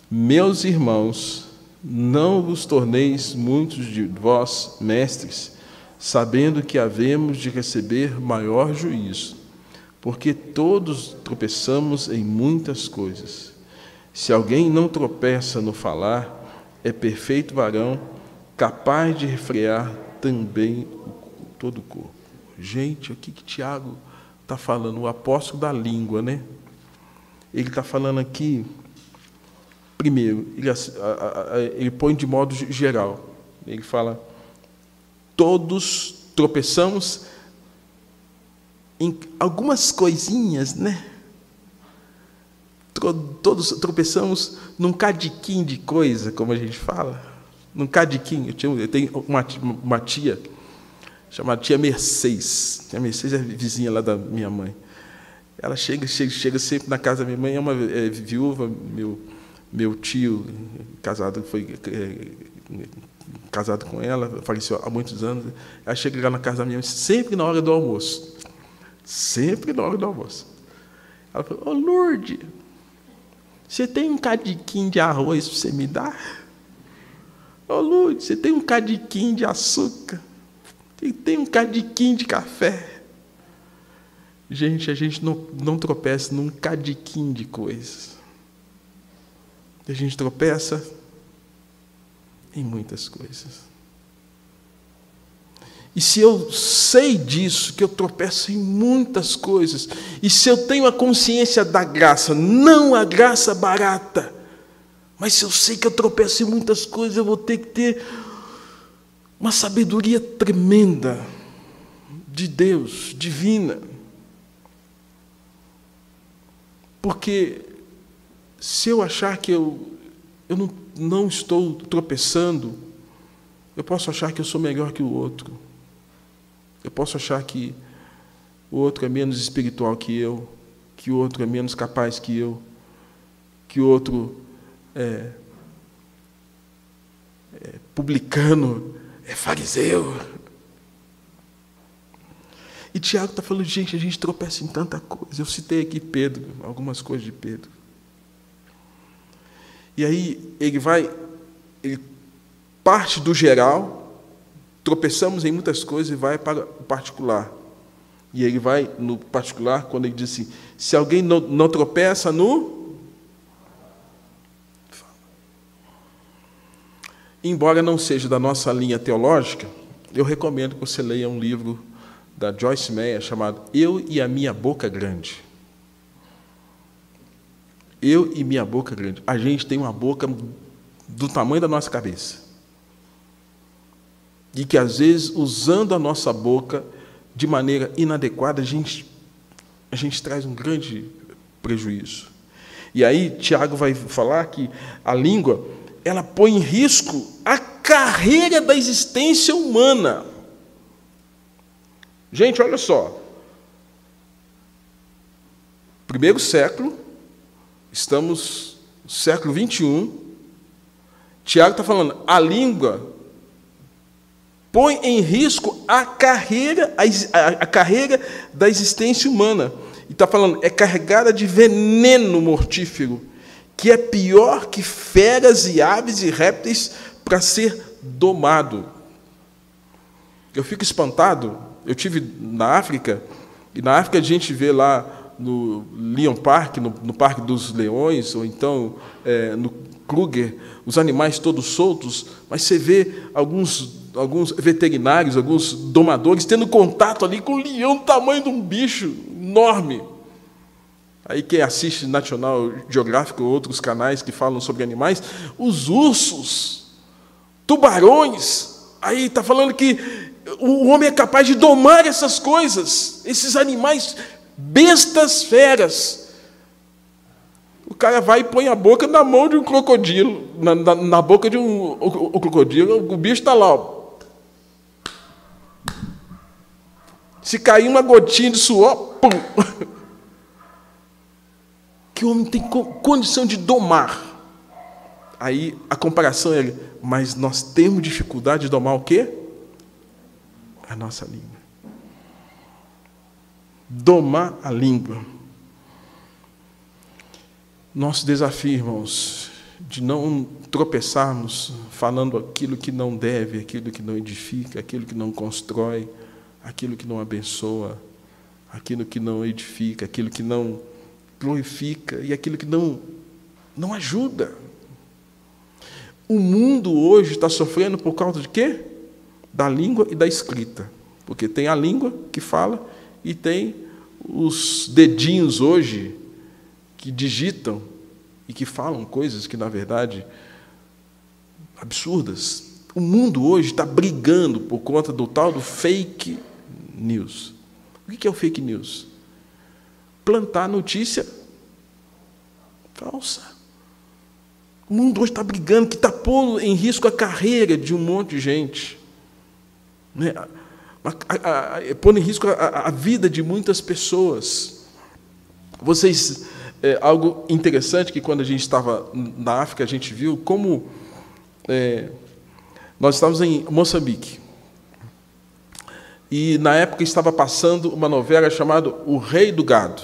Meus irmãos, não vos torneis muitos de vós mestres, sabendo que havemos de receber maior juízo, porque todos tropeçamos em muitas coisas. Se alguém não tropeça no falar, é perfeito varão, capaz de refrear também todo o corpo. Gente, o que Tiago está falando? O apóstolo da língua, né? Ele está falando aqui, primeiro, ele põe de modo geral. Ele fala, todos tropeçamos em algumas coisinhas, né? Todos tropeçamos num cadiquinho de coisa, como a gente fala. Num cadiquinho. Eu tenho uma tia, chamada tia Mercedes. Tia Mercedes é vizinha lá da minha mãe. Ela chega sempre na casa da minha mãe, é uma viúva, meu tio, casado com ela, faleceu há muitos anos. Ela chega lá na casa da minha mãe, sempre na hora do almoço. Sempre na hora do almoço. Ela fala, Lourdes, você tem um cadiquinho de arroz para você me dar? Lourdes, você tem um cadiquinho de açúcar? Tem um cadiquinho de café? Gente, a gente não tropeça num cadiquinho de coisas. A gente tropeça em muitas coisas. E se eu sei disso, que eu tropeço em muitas coisas, e se eu tenho a consciência da graça, não a graça barata, mas se eu sei que eu tropeço em muitas coisas, eu vou ter que ter uma sabedoria tremenda de Deus, divina. Porque se eu achar que eu não estou tropeçando, eu posso achar que eu sou melhor que o outro. Eu posso achar que o outro é menos espiritual que o outro é menos capaz que o outro é publicano, é fariseu. E Tiago está falando, gente, a gente tropeça em tanta coisa. Eu citei aqui Pedro, algumas coisas de Pedro. E aí ele parte do geral, tropeçamos em muitas coisas e vai para o particular. E ele vai no particular quando ele diz assim, se alguém não tropeça no... Embora não seja da nossa linha teológica, eu recomendo que você leia um livro da Joyce Meyer, chamado Eu e a Minha Boca Grande. Eu e minha boca grande. A gente tem uma boca do tamanho da nossa cabeça. E que, às vezes, usando a nossa boca de maneira inadequada, a gente traz um grande prejuízo. E aí, Tiago vai falar que a língua, ela põe em risco a carreira da existência humana. Gente, olha só. Primeiro século, estamos no século 21. Tiago está falando, a língua põe em risco a carreira da existência humana. E está falando, é carregada de veneno mortífero, que é pior que feras e aves e répteis para ser domado. Eu fico espantado. Eu estive na África, e na África a gente vê lá no Leon Park, no Parque dos Leões, ou então no Kruger, os animais todos soltos, mas você vê alguns veterinários, alguns domadores, tendo contato ali com um leão do tamanho de um bicho enorme. Aí quem assiste National Geographic ou outros canais que falam sobre animais, os ursos, tubarões, aí está falando que o homem é capaz de domar essas coisas, esses animais, bestas feras. O cara vai e põe a boca na mão de um crocodilo, na boca de um crocodilo, o bicho está lá. Ó. Se cair uma gotinha de suor, pum! Que o homem tem condição de domar. Aí a comparação é, mas nós temos dificuldade de domar o quê? A nossa língua. Domar a língua. Nosso desafio, irmãos, de não tropeçarmos falando aquilo que não deve, aquilo que não edifica, aquilo que não constrói, aquilo que não abençoa, aquilo que não edifica, aquilo que não glorifica e aquilo que não ajuda. O mundo hoje está sofrendo por causa de quê? Da língua e da escrita. Porque tem a língua que fala e tem os dedinhos hoje que digitam e que falam coisas que, na verdade, absurdas. O mundo hoje está brigando por conta do tal do fake news. O que é o fake news? Plantar notícia falsa. O mundo hoje está brigando, que está pondo em risco a carreira de um monte de gente. Pondo em risco a vida de muitas pessoas. Vocês, algo interessante que quando a gente estava na África, a gente viu como nós estávamos em Moçambique. E, na época, estava passando uma novela chamada O Rei do Gado.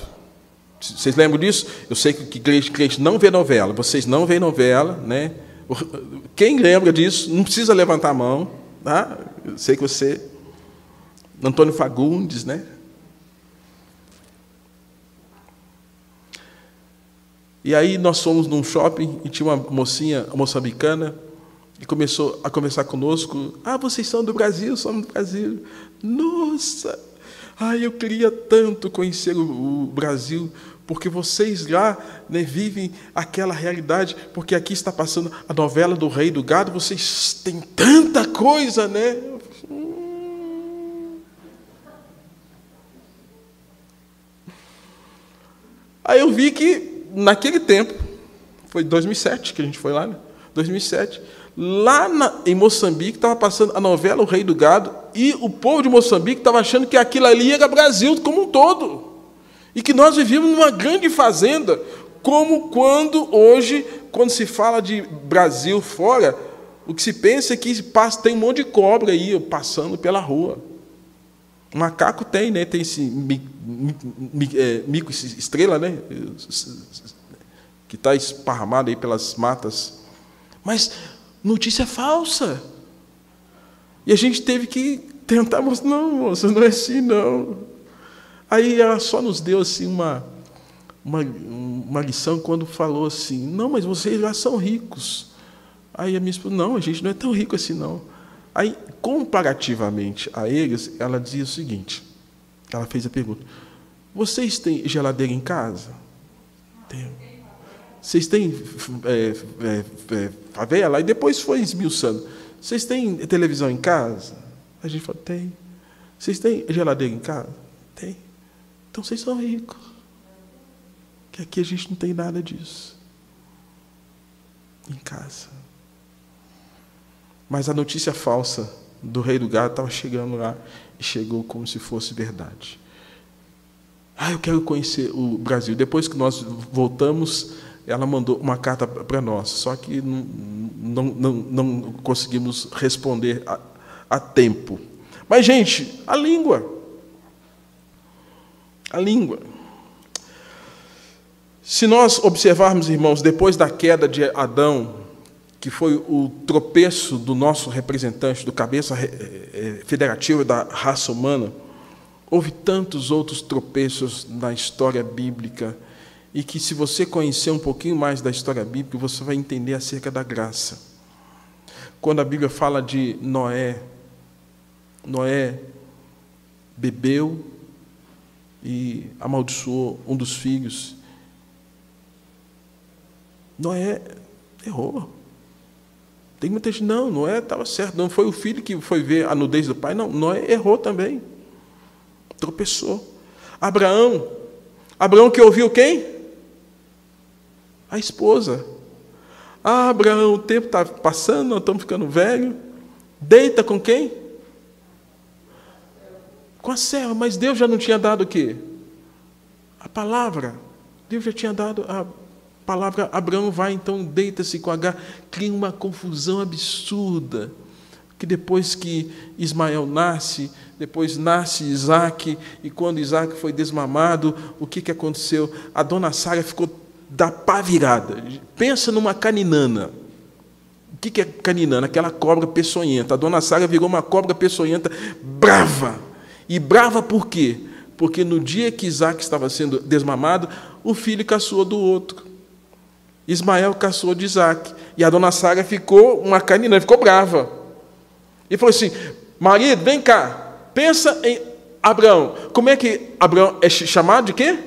Vocês lembram disso? Eu sei que crente não vê novela. Vocês não veem novela, né? Quem lembra disso, não precisa levantar a mão. Tá? Eu sei que você... Antônio Fagundes, né? E aí nós fomos num shopping e tinha uma mocinha moçambicana e começou a conversar conosco. Ah, vocês são do Brasil? Somos do Brasil. Nossa! Ai, eu queria tanto conhecer o Brasil, porque vocês lá, né, vivem aquela realidade, porque aqui está passando a novela do Rei do Gado, vocês têm tanta coisa, né? Aí eu vi que, naquele tempo, foi 2007 que a gente foi lá, né? 2007, lá em Moçambique estava passando a novela O Rei do Gado e o povo de Moçambique estava achando que aquilo ali era Brasil como um todo. E que nós vivíamos numa grande fazenda, como hoje, quando se fala de Brasil fora, o que se pensa é que tem um monte de cobra aí passando pela rua. Macaco tem, né? Tem esse mico estrela, né? Que está esparramado aí pelas matas. Mas notícia falsa. E a gente teve que tentar mostrar, não, moça, não é assim, não. Aí ela só nos deu assim uma lição quando falou assim, não, mas vocês já são ricos. Aí a minha esposa, não, a gente não é tão rico assim, não. Aí, comparativamente a eles, ela dizia o seguinte, ela fez a pergunta, vocês têm geladeira em casa? Tenho. Vocês têm favela? E depois foi esmiuçando. Vocês têm televisão em casa? A gente falou, tem. Vocês têm geladeira em casa? Tem. Então vocês são ricos. Que aqui a gente não tem nada disso. Em casa. Mas a notícia falsa do Rei do Gado estava chegando lá e chegou como se fosse verdade. Ah, eu quero conhecer o Brasil. Depois que nós voltamos, ela mandou uma carta para nós, só que não conseguimos responder a tempo. Mas, gente, a língua. A língua. Se nós observarmos, irmãos, depois da queda de Adão, que foi o tropeço do nosso representante, do cabeça federativo da raça humana, houve tantos outros tropeços na história bíblica, e que, se você conhecer um pouquinho mais da história bíblica, você vai entender acerca da graça. Quando a Bíblia fala de Noé bebeu e amaldiçoou um dos filhos. Noé errou. Tem muita gente, não, Noé estava certo, não foi o filho que foi ver a nudez do pai, não, Noé errou também, tropeçou. Abraão que ouviu quem? A esposa. Ah, Abraão, o tempo está passando, nós estamos ficando velhos, deita com quem? Com a serva, mas Deus já não tinha dado o quê? A palavra. Deus já tinha dado a palavra, Abraão vai, então deita-se com Agar, cria uma confusão absurda, que depois que Ismael nasce, depois nasce Isaac, e quando Isaac foi desmamado, o que aconteceu? A dona Sara ficou da pá virada. Pensa numa caninana. O que é caninana? Aquela cobra peçonhenta. A dona Sara virou uma cobra peçonhenta, brava. E brava por quê? Porque no dia que Isaac estava sendo desmamado, o filho caçoou do outro. Ismael caçoou de Isaac. E a dona Sara ficou uma caninana, ficou brava. E falou assim, marido, vem cá. Pensa em Abraão. Como é que Abraão é chamado de quê?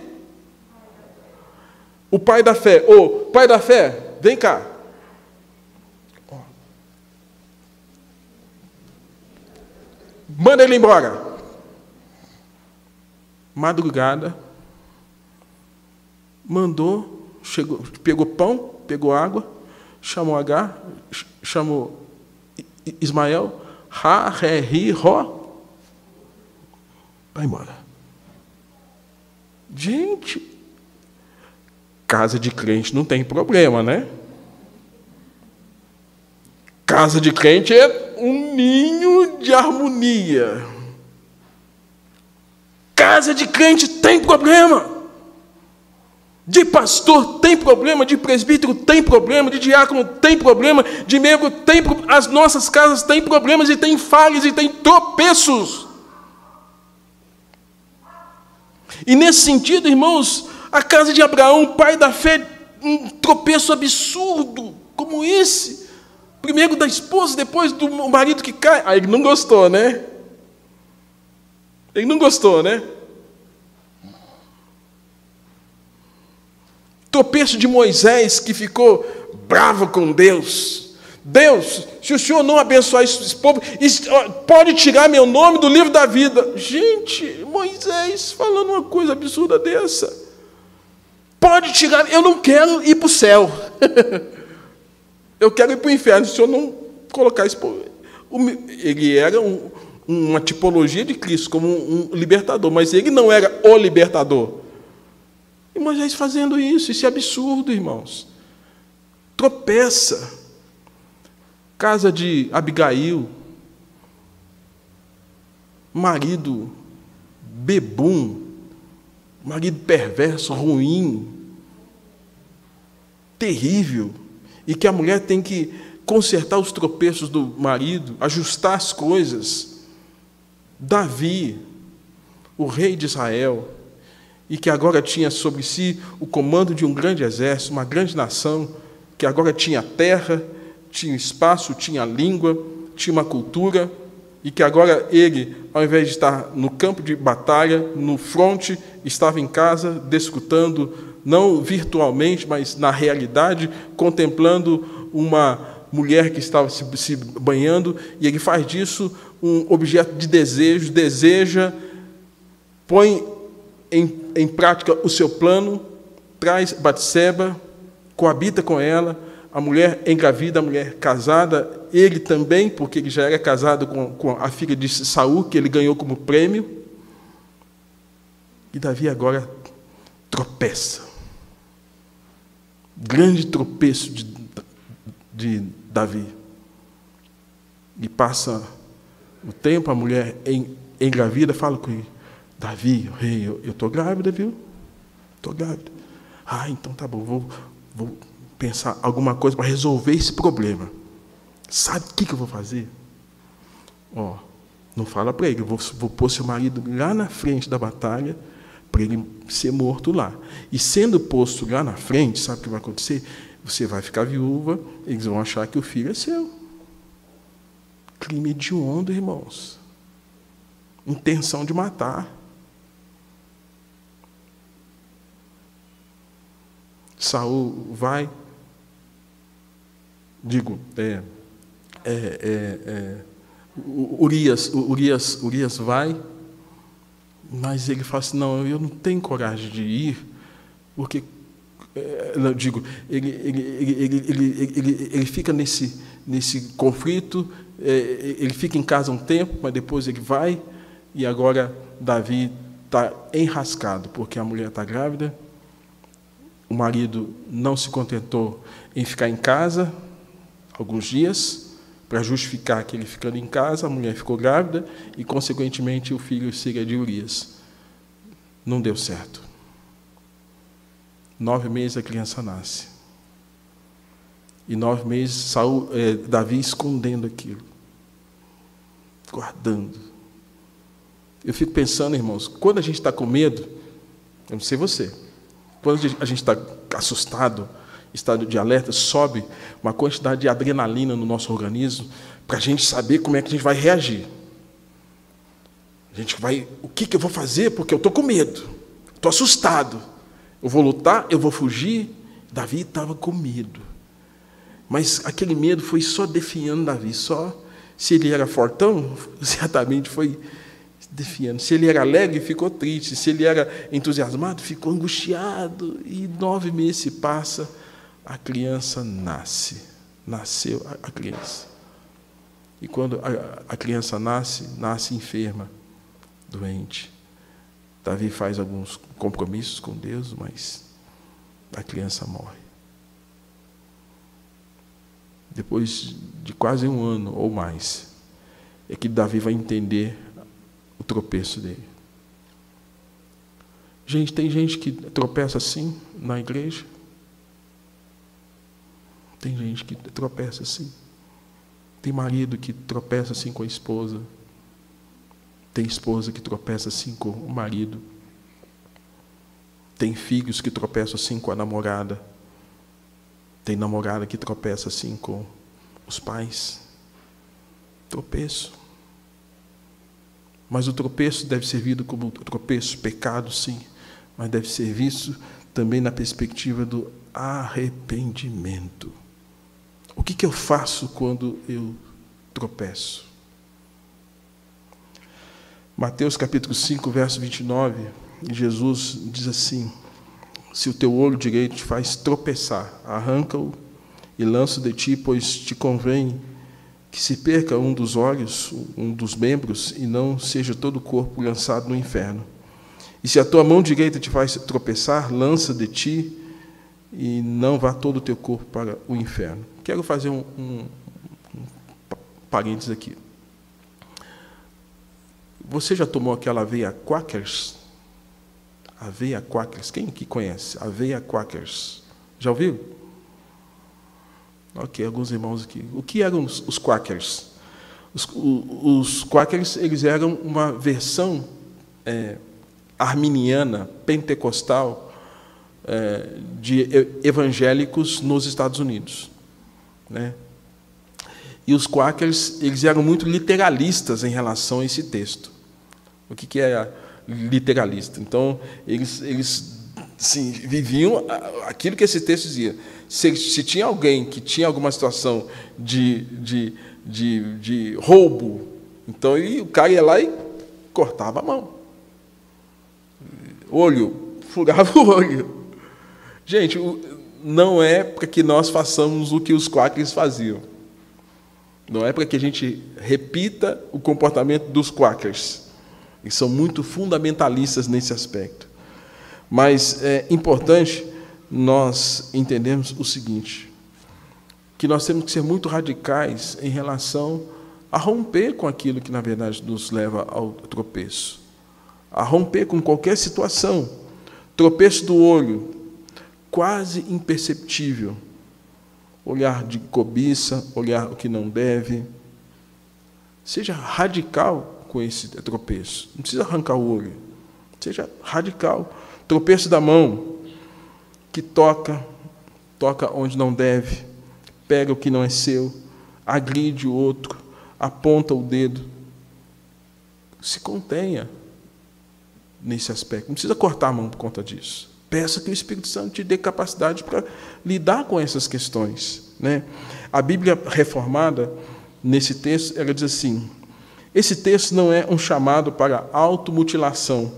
O pai da fé. Ô, pai da fé, vem cá. Manda ele embora. Madrugada, mandou, chegou, pegou pão, pegou água, chamou Agar, chamou Ismael, Ra, Ré, Ri, Ró, vai embora. Gente, casa de crente não tem problema, né? Casa de crente é um ninho de harmonia. Casa de crente tem problema. De pastor tem problema, de presbítero tem problema, de diácono tem problema, de membro tem problema. As nossas casas têm problemas e têm falhas e têm tropeços. E nesse sentido, irmãos, a casa de Abraão, pai da fé, um tropeço absurdo como esse. Primeiro da esposa, depois do marido que cai. Aí ele não gostou, né? Ele não gostou, né? Tropeço de Moisés, que ficou bravo com Deus. Deus, se o Senhor não abençoar esse povo, pode tirar meu nome do livro da vida. Gente, Moisés falando uma coisa absurda dessa. Pode tirar, eu não quero ir para o céu. Eu quero ir para o inferno, se o Senhor não colocar esse povo. Ele era uma tipologia de Cristo, como um libertador, mas ele não era o libertador. E Moisés fazendo isso é absurdo, irmãos. Tropeça. Casa de Abigail, marido bebum, marido perverso, ruim, terrível, e que a mulher tem que consertar os tropeços do marido, ajustar as coisas. Davi, o rei de Israel, e que agora tinha sobre si o comando de um grande exército, uma grande nação, que agora tinha terra, tinha espaço, tinha língua, tinha uma cultura, e que agora ele, ao invés de estar no campo de batalha, no fronte, estava em casa, desfrutando, não virtualmente, mas na realidade, contemplando uma mulher que estava se banhando, e ele faz disso um objeto de desejo, deseja, põe em prática o seu plano, traz Batseba, coabita com ela, a mulher engravida, a mulher casada, ele também, porque ele já era casado com a filha de Saul, que ele ganhou como prêmio, e Davi agora tropeça. Grande tropeço de Davi. E passa o tempo, a mulher engravida, fala com ele, Davi, rei, eu estou grávida, viu? Estou grávida. Ah, então tá bom, vou pensar alguma coisa para resolver esse problema. Sabe o que eu vou fazer? Ó, não fala para ele, eu vou pôr seu marido lá na frente da batalha, para ele ser morto lá. E sendo posto lá na frente, sabe o que vai acontecer? Você vai ficar viúva, eles vão achar que o filho é seu. Crime hediondo, irmãos. Intenção de matar. Saul vai, Urias vai, mas ele fala assim, não, eu não tenho coragem de ir, porque, ele fica nesse conflito, ele fica em casa um tempo, mas depois ele vai, e agora Davi está enrascado, porque a mulher está grávida, o marido não se contentou em ficar em casa alguns dias, para justificar que ele ficando em casa, a mulher ficou grávida e, consequentemente, o filho seria de Urias. Não deu certo. 9 meses a criança nasce. E 9 meses Davi escondendo aquilo, guardando. Eu fico pensando, irmãos, quando a gente está com medo, eu não sei você, quando a gente está assustado, estado de alerta, sobe uma quantidade de adrenalina no nosso organismo para a gente saber como é que a gente vai reagir. A gente vai, o que eu vou fazer? Porque eu estou com medo, estou assustado. Eu vou lutar, eu vou fugir. Davi estava com medo. Mas aquele medo foi só definhando Davi, só. Se ele era fortão, certamente foi definhando. Se ele era alegre, ficou triste. Se ele era entusiasmado, ficou angustiado. E 9 meses se passa, a criança nasce. Nasceu a criança. E quando a criança nasce enferma, doente. Davi faz alguns compromissos com Deus, mas a criança morre. Depois de quase 1 ano ou mais, é que Davi vai entender o tropeço dele. Gente, tem gente que tropeça assim na igreja. Tem gente que tropeça assim. Tem marido que tropeça assim com a esposa. Tem esposa que tropeça assim com o marido. Tem filhos que tropeçam assim com a namorada. Tem namorada que tropeça assim com os pais. Tropeço. Mas o tropeço deve ser visto como tropeço, pecado, sim. Mas deve ser visto também na perspectiva do arrependimento. O que eu faço quando eu tropeço? Mateus capítulo 5, verso 29, Jesus diz assim: se o teu olho direito te faz tropeçar, arranca-o e lança-o de ti, pois te convém que se perca um dos olhos, um dos membros, e não seja todo o corpo lançado no inferno. E se a tua mão direita te faz tropeçar, lança de ti e não vá todo o teu corpo para o inferno. Quero fazer um parênteses aqui. Você já tomou aquela aveia Quakers? Aveia Quakers. Quem que conhece? Aveia Quakers. Já ouviu? Ok, alguns irmãos aqui. O que eram os Quakers? Os Quakers, eles eram uma versão arminiana, pentecostal, de evangélicos nos Estados Unidos. Né? E os Quakers, eles eram muito literalistas em relação a esse texto. O que é literalista? Então, eles sim, viviam aquilo que esse texto dizia. Se tinha alguém que tinha alguma situação de roubo, então o cara ia lá e cortava a mão. Olho, furava o olho. Gente, não é para que nós façamos o que os Quakers faziam. Não é para que a gente repita o comportamento dos Quakers. Eles são muito fundamentalistas nesse aspecto. Mas é importante nós entendermos o seguinte, que nós temos que ser muito radicais em relação a romper com aquilo que, na verdade, nos leva ao tropeço. A romper com qualquer situação. Tropeço do olho, quase imperceptível. Olhar de cobiça, olhar o que não deve. Seja radical com esse tropeço. Não precisa arrancar o olho. Seja radical. Tropeço da mão, que toca onde não deve, pega o que não é seu, agride o outro, aponta o dedo. Se contenha nesse aspecto. Não precisa cortar a mão por conta disso. Peça que o Espírito Santo te dê capacidade para lidar com essas questões. Né? A Bíblia reformada, nesse texto, ela diz assim: esse texto não é um chamado para automutilação,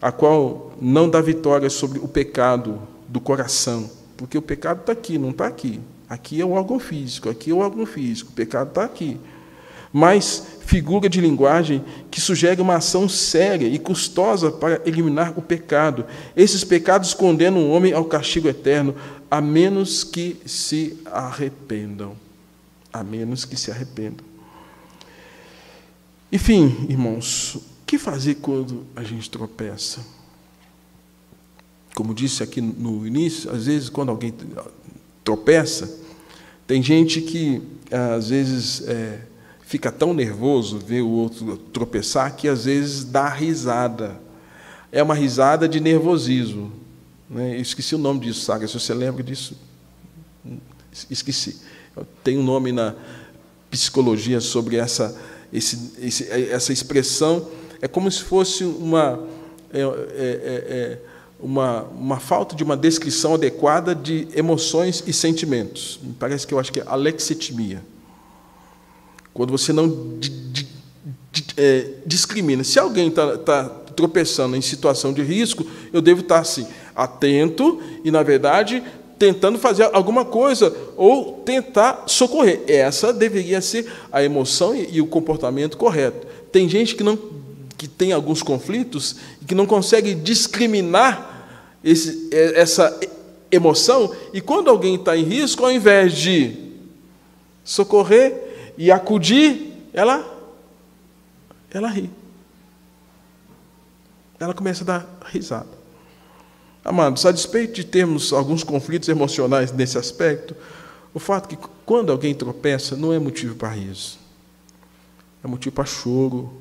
a qual não dá vitória sobre o pecado do coração, porque o pecado está aqui, não está aqui. Aqui é o órgão físico, aqui é o órgão físico, o pecado está aqui. Mas figura de linguagem que sugere uma ação séria e custosa para eliminar o pecado. Esses pecados condenam o homem ao castigo eterno, a menos que se arrependam. A menos que se arrependam. Enfim, irmãos, o que fazer quando a gente tropeça? Como disse aqui no início, às vezes, quando alguém tropeça, tem gente que, às vezes, fica tão nervoso ver o outro tropeçar que, às vezes, dá risada. É uma risada de nervosismo. Né? Eu esqueci o nome disso, Saga. Se você lembra disso, esqueci. Tem um nome na psicologia sobre essa expressão, é como se fosse uma falta de uma descrição adequada de emoções e sentimentos. Me parece que eu acho que é alexithymia. Quando você não discrimina. Se alguém está tropeçando em situação de risco, eu devo estar assim, atento e, na verdade, tentando fazer alguma coisa ou tentar socorrer. Essa deveria ser a emoção e o comportamento correto. Tem gente que tem alguns conflitos e que não consegue discriminar essa emoção, e quando alguém está em risco, ao invés de socorrer e acudir, ela ri. Ela começa a dar risada. Amados, a despeito de termos alguns conflitos emocionais nesse aspecto, o fato é que quando alguém tropeça não é motivo para riso. É motivo para choro,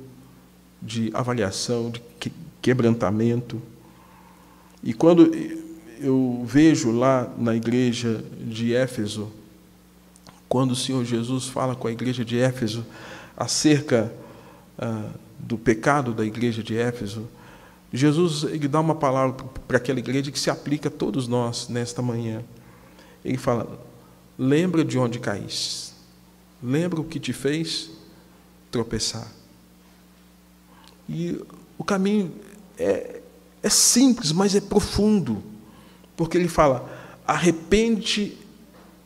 de avaliação, de quebrantamento. E quando eu vejo lá na igreja de Éfeso, quando o Senhor Jesus fala com a igreja de Éfeso acerca do pecado da igreja de Éfeso, Jesus ele dá uma palavra para aquela igreja que se aplica a todos nós nesta manhã. Ele fala: lembra de onde caíste, lembra o que te fez tropeçar. E o caminho é simples, mas é profundo, porque ele fala: arrepende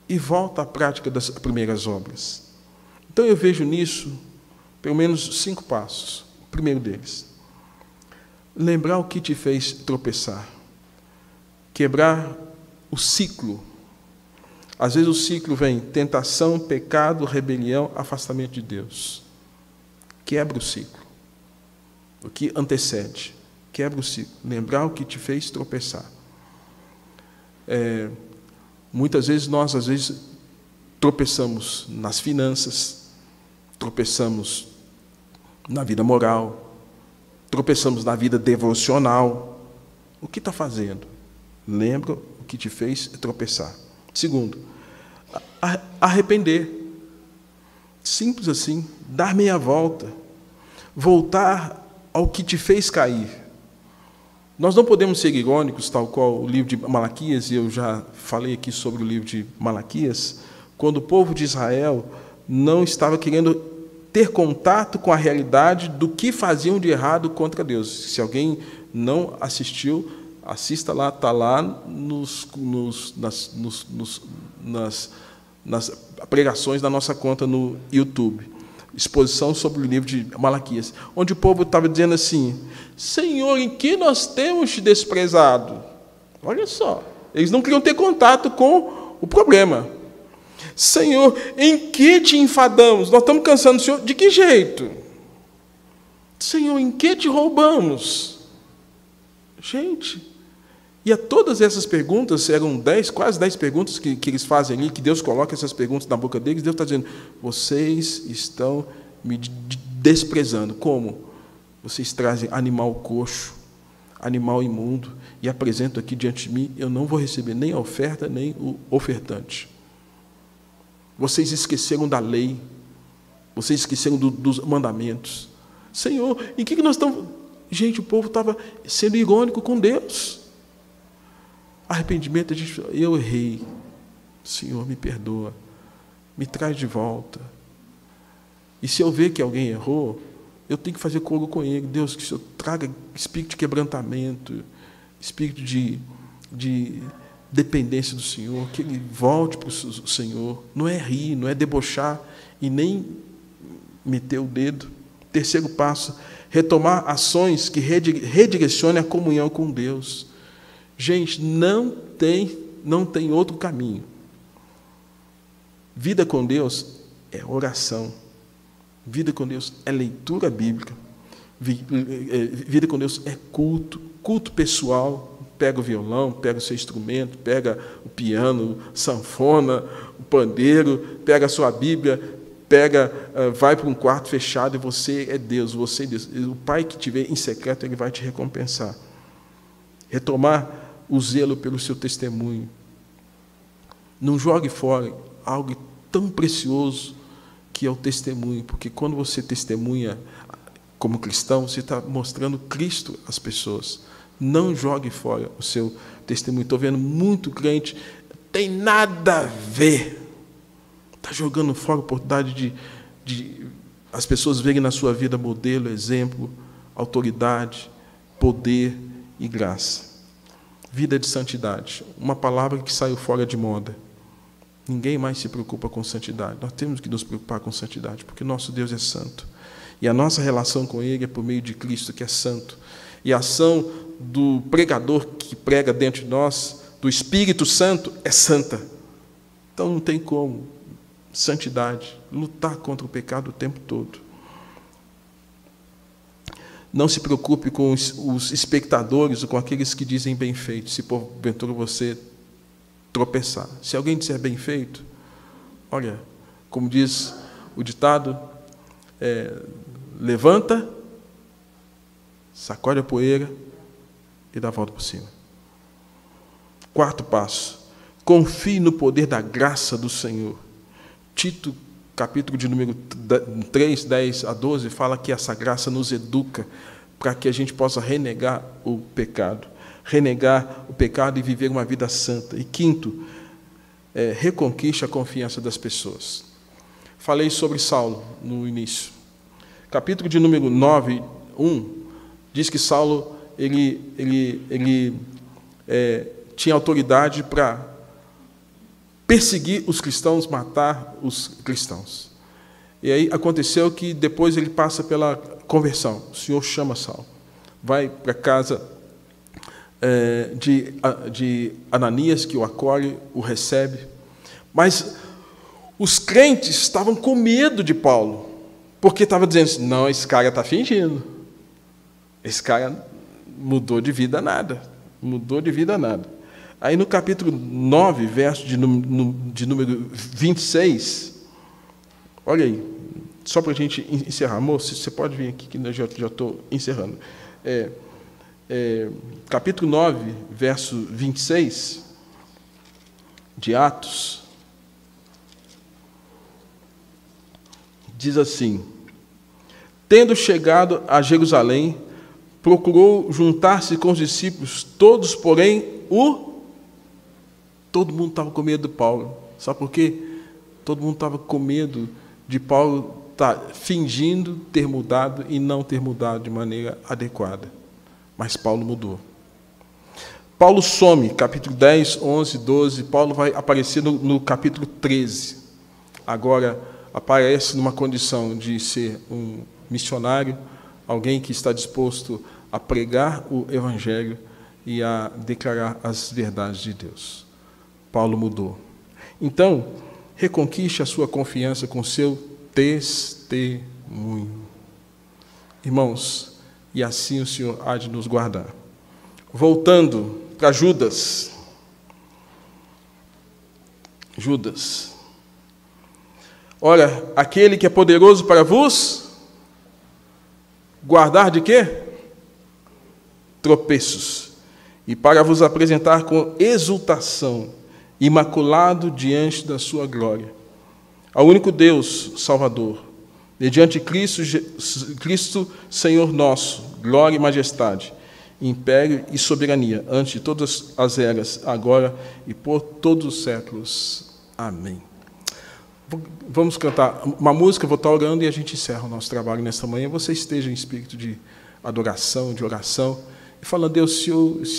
e volta à prática das primeiras obras. Então eu vejo nisso pelo menos 5 passos. O primeiro deles: lembrar o que te fez tropeçar, quebrar o ciclo. Às vezes o ciclo vem tentação, pecado, rebelião, afastamento de Deus. Quebra o ciclo. O que antecede, quebra o ciclo. Lembrar o que te fez tropeçar. Muitas vezes nós, tropeçamos nas finanças, tropeçamos na vida moral, tropeçamos na vida devocional. O que está fazendo? Lembra o que te fez tropeçar. Segundo, arrepender. Simples assim, dar meia volta, voltar ao que te fez cair. Nós não podemos ser irônicos, tal qual o livro de Malaquias, e eu já falei aqui sobre o livro de Malaquias, quando o povo de Israel não estava querendo ter contato com a realidade do que faziam de errado contra Deus. Se alguém não assistiu, assista lá, está lá nas pregações da nossa conta no YouTube. Exposição sobre o livro de Malaquias, onde o povo estava dizendo assim: Senhor, em que nós temos te desprezado? Olha só, eles não queriam ter contato com o problema. Senhor, em que te enfadamos? Nós estamos cansando do Senhor. De que jeito? Senhor, em que te roubamos? Gente, e a todas essas perguntas, eram quase 10 perguntas que eles fazem ali, que Deus coloca essas perguntas na boca deles. Deus está dizendo: vocês estão me desprezando. Como? Vocês trazem animal coxo, animal imundo, e apresentam aqui diante de mim, eu não vou receber nem a oferta, nem o ofertante. Vocês esqueceram da lei, vocês esqueceram dos mandamentos. Senhor, em que nós estamos... Gente, o povo estava sendo irônico com Deus. Arrependimento, eu errei. Senhor, me perdoa. Me traz de volta. E se eu ver que alguém errou, eu tenho que fazer coro com ele. Deus, que o Senhor traga espírito de quebrantamento, espírito de dependência do Senhor, que ele volte para o Senhor. Não é rir, não é debochar e nem meter o dedo. Terceiro passo: retomar ações que redirecionem a comunhão com Deus. Gente, não tem outro caminho. Vida com Deus é oração. Vida com Deus é leitura bíblica. Vida com Deus é culto pessoal. Pega o violão, pega o seu instrumento, pega o piano, sanfona, o pandeiro, pega a sua Bíblia, vai para um quarto fechado e você é Deus, você é Deus. O Pai que te vê em secreto, Ele vai te recompensar. Retomar o zelo pelo seu testemunho. Não jogue fora algo tão precioso que é o testemunho, porque quando você testemunha como cristão, você está mostrando Cristo às pessoas. Não jogue fora o seu testemunho. Estou vendo muito crente, tem nada a ver. Está jogando fora a oportunidade de as pessoas verem na sua vida modelo, exemplo, autoridade, poder e graça. Vida de santidade, uma palavra que saiu fora de moda. Ninguém mais se preocupa com santidade. Nós temos que nos preocupar com santidade, porque nosso Deus é santo. E a nossa relação com Ele é por meio de Cristo, que é santo. E a ação do pregador que prega dentro de nós, do Espírito Santo, é santa. Então não tem como. Santidade, lutar contra o pecado o tempo todo. Não se preocupe com os espectadores ou com aqueles que dizem bem feito, se porventura você tropeçar. Se alguém disser bem feito, olha, como diz o ditado, levanta, sacode a poeira e dá a volta por cima. Quarto passo, confie no poder da graça do Senhor. Tito, capítulo de número 3, 10 a 12, fala que essa graça nos educa para que a gente possa renegar o pecado e viver uma vida santa. E quinto, reconquiste a confiança das pessoas. Falei sobre Saulo no início. Capítulo de número 9, 1, diz que Saulo ele tinha autoridade para perseguir os cristãos, matar os cristãos. E aí aconteceu que depois ele passa pela conversão. O Senhor chama Saulo, vai para a casa de Ananias, que o acolhe, o recebe. Mas os crentes estavam com medo de Paulo, porque estavam dizendo assim, não, esse cara está fingindo. Esse cara mudou de vida nada. Aí no capítulo 9, verso de número 26, olha aí, só para a gente encerrar, moço, você pode vir aqui que eu já estou encerrando. Capítulo 9, verso 26, de Atos, diz assim, tendo chegado a Jerusalém, procurou juntar-se com os discípulos, todos, porém, todo mundo estava com medo de Paulo. Sabe por quê? Todo mundo estava com medo de Paulo estar fingindo ter mudado e não ter mudado de maneira adequada. Mas Paulo mudou. Paulo some, capítulo 10, 11, 12. Paulo vai aparecer no capítulo 13. Agora, aparece numa condição de ser um missionário, alguém que está disposto a pregar o Evangelho e a declarar as verdades de Deus. Paulo mudou. Então, reconquiste a sua confiança com seu testemunho. Irmãos, e assim o Senhor há de nos guardar. Voltando para Judas. Judas. Olha, aquele que é poderoso para vos guardar de quê? Tropeços. E para vos apresentar com exultação, imaculado diante da sua glória. Ao único Deus, Salvador, mediante Cristo, Senhor nosso, glória e majestade, império e soberania, antes de todas as eras, agora e por todos os séculos. Amém. Vamos cantar uma música, vou estar orando e a gente encerra o nosso trabalho nesta manhã. Você esteja em espírito de adoração, de oração, e falando, Deus, se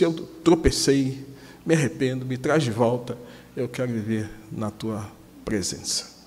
eu tropecei, me arrependo, me traz de volta, eu quero viver na Tua presença.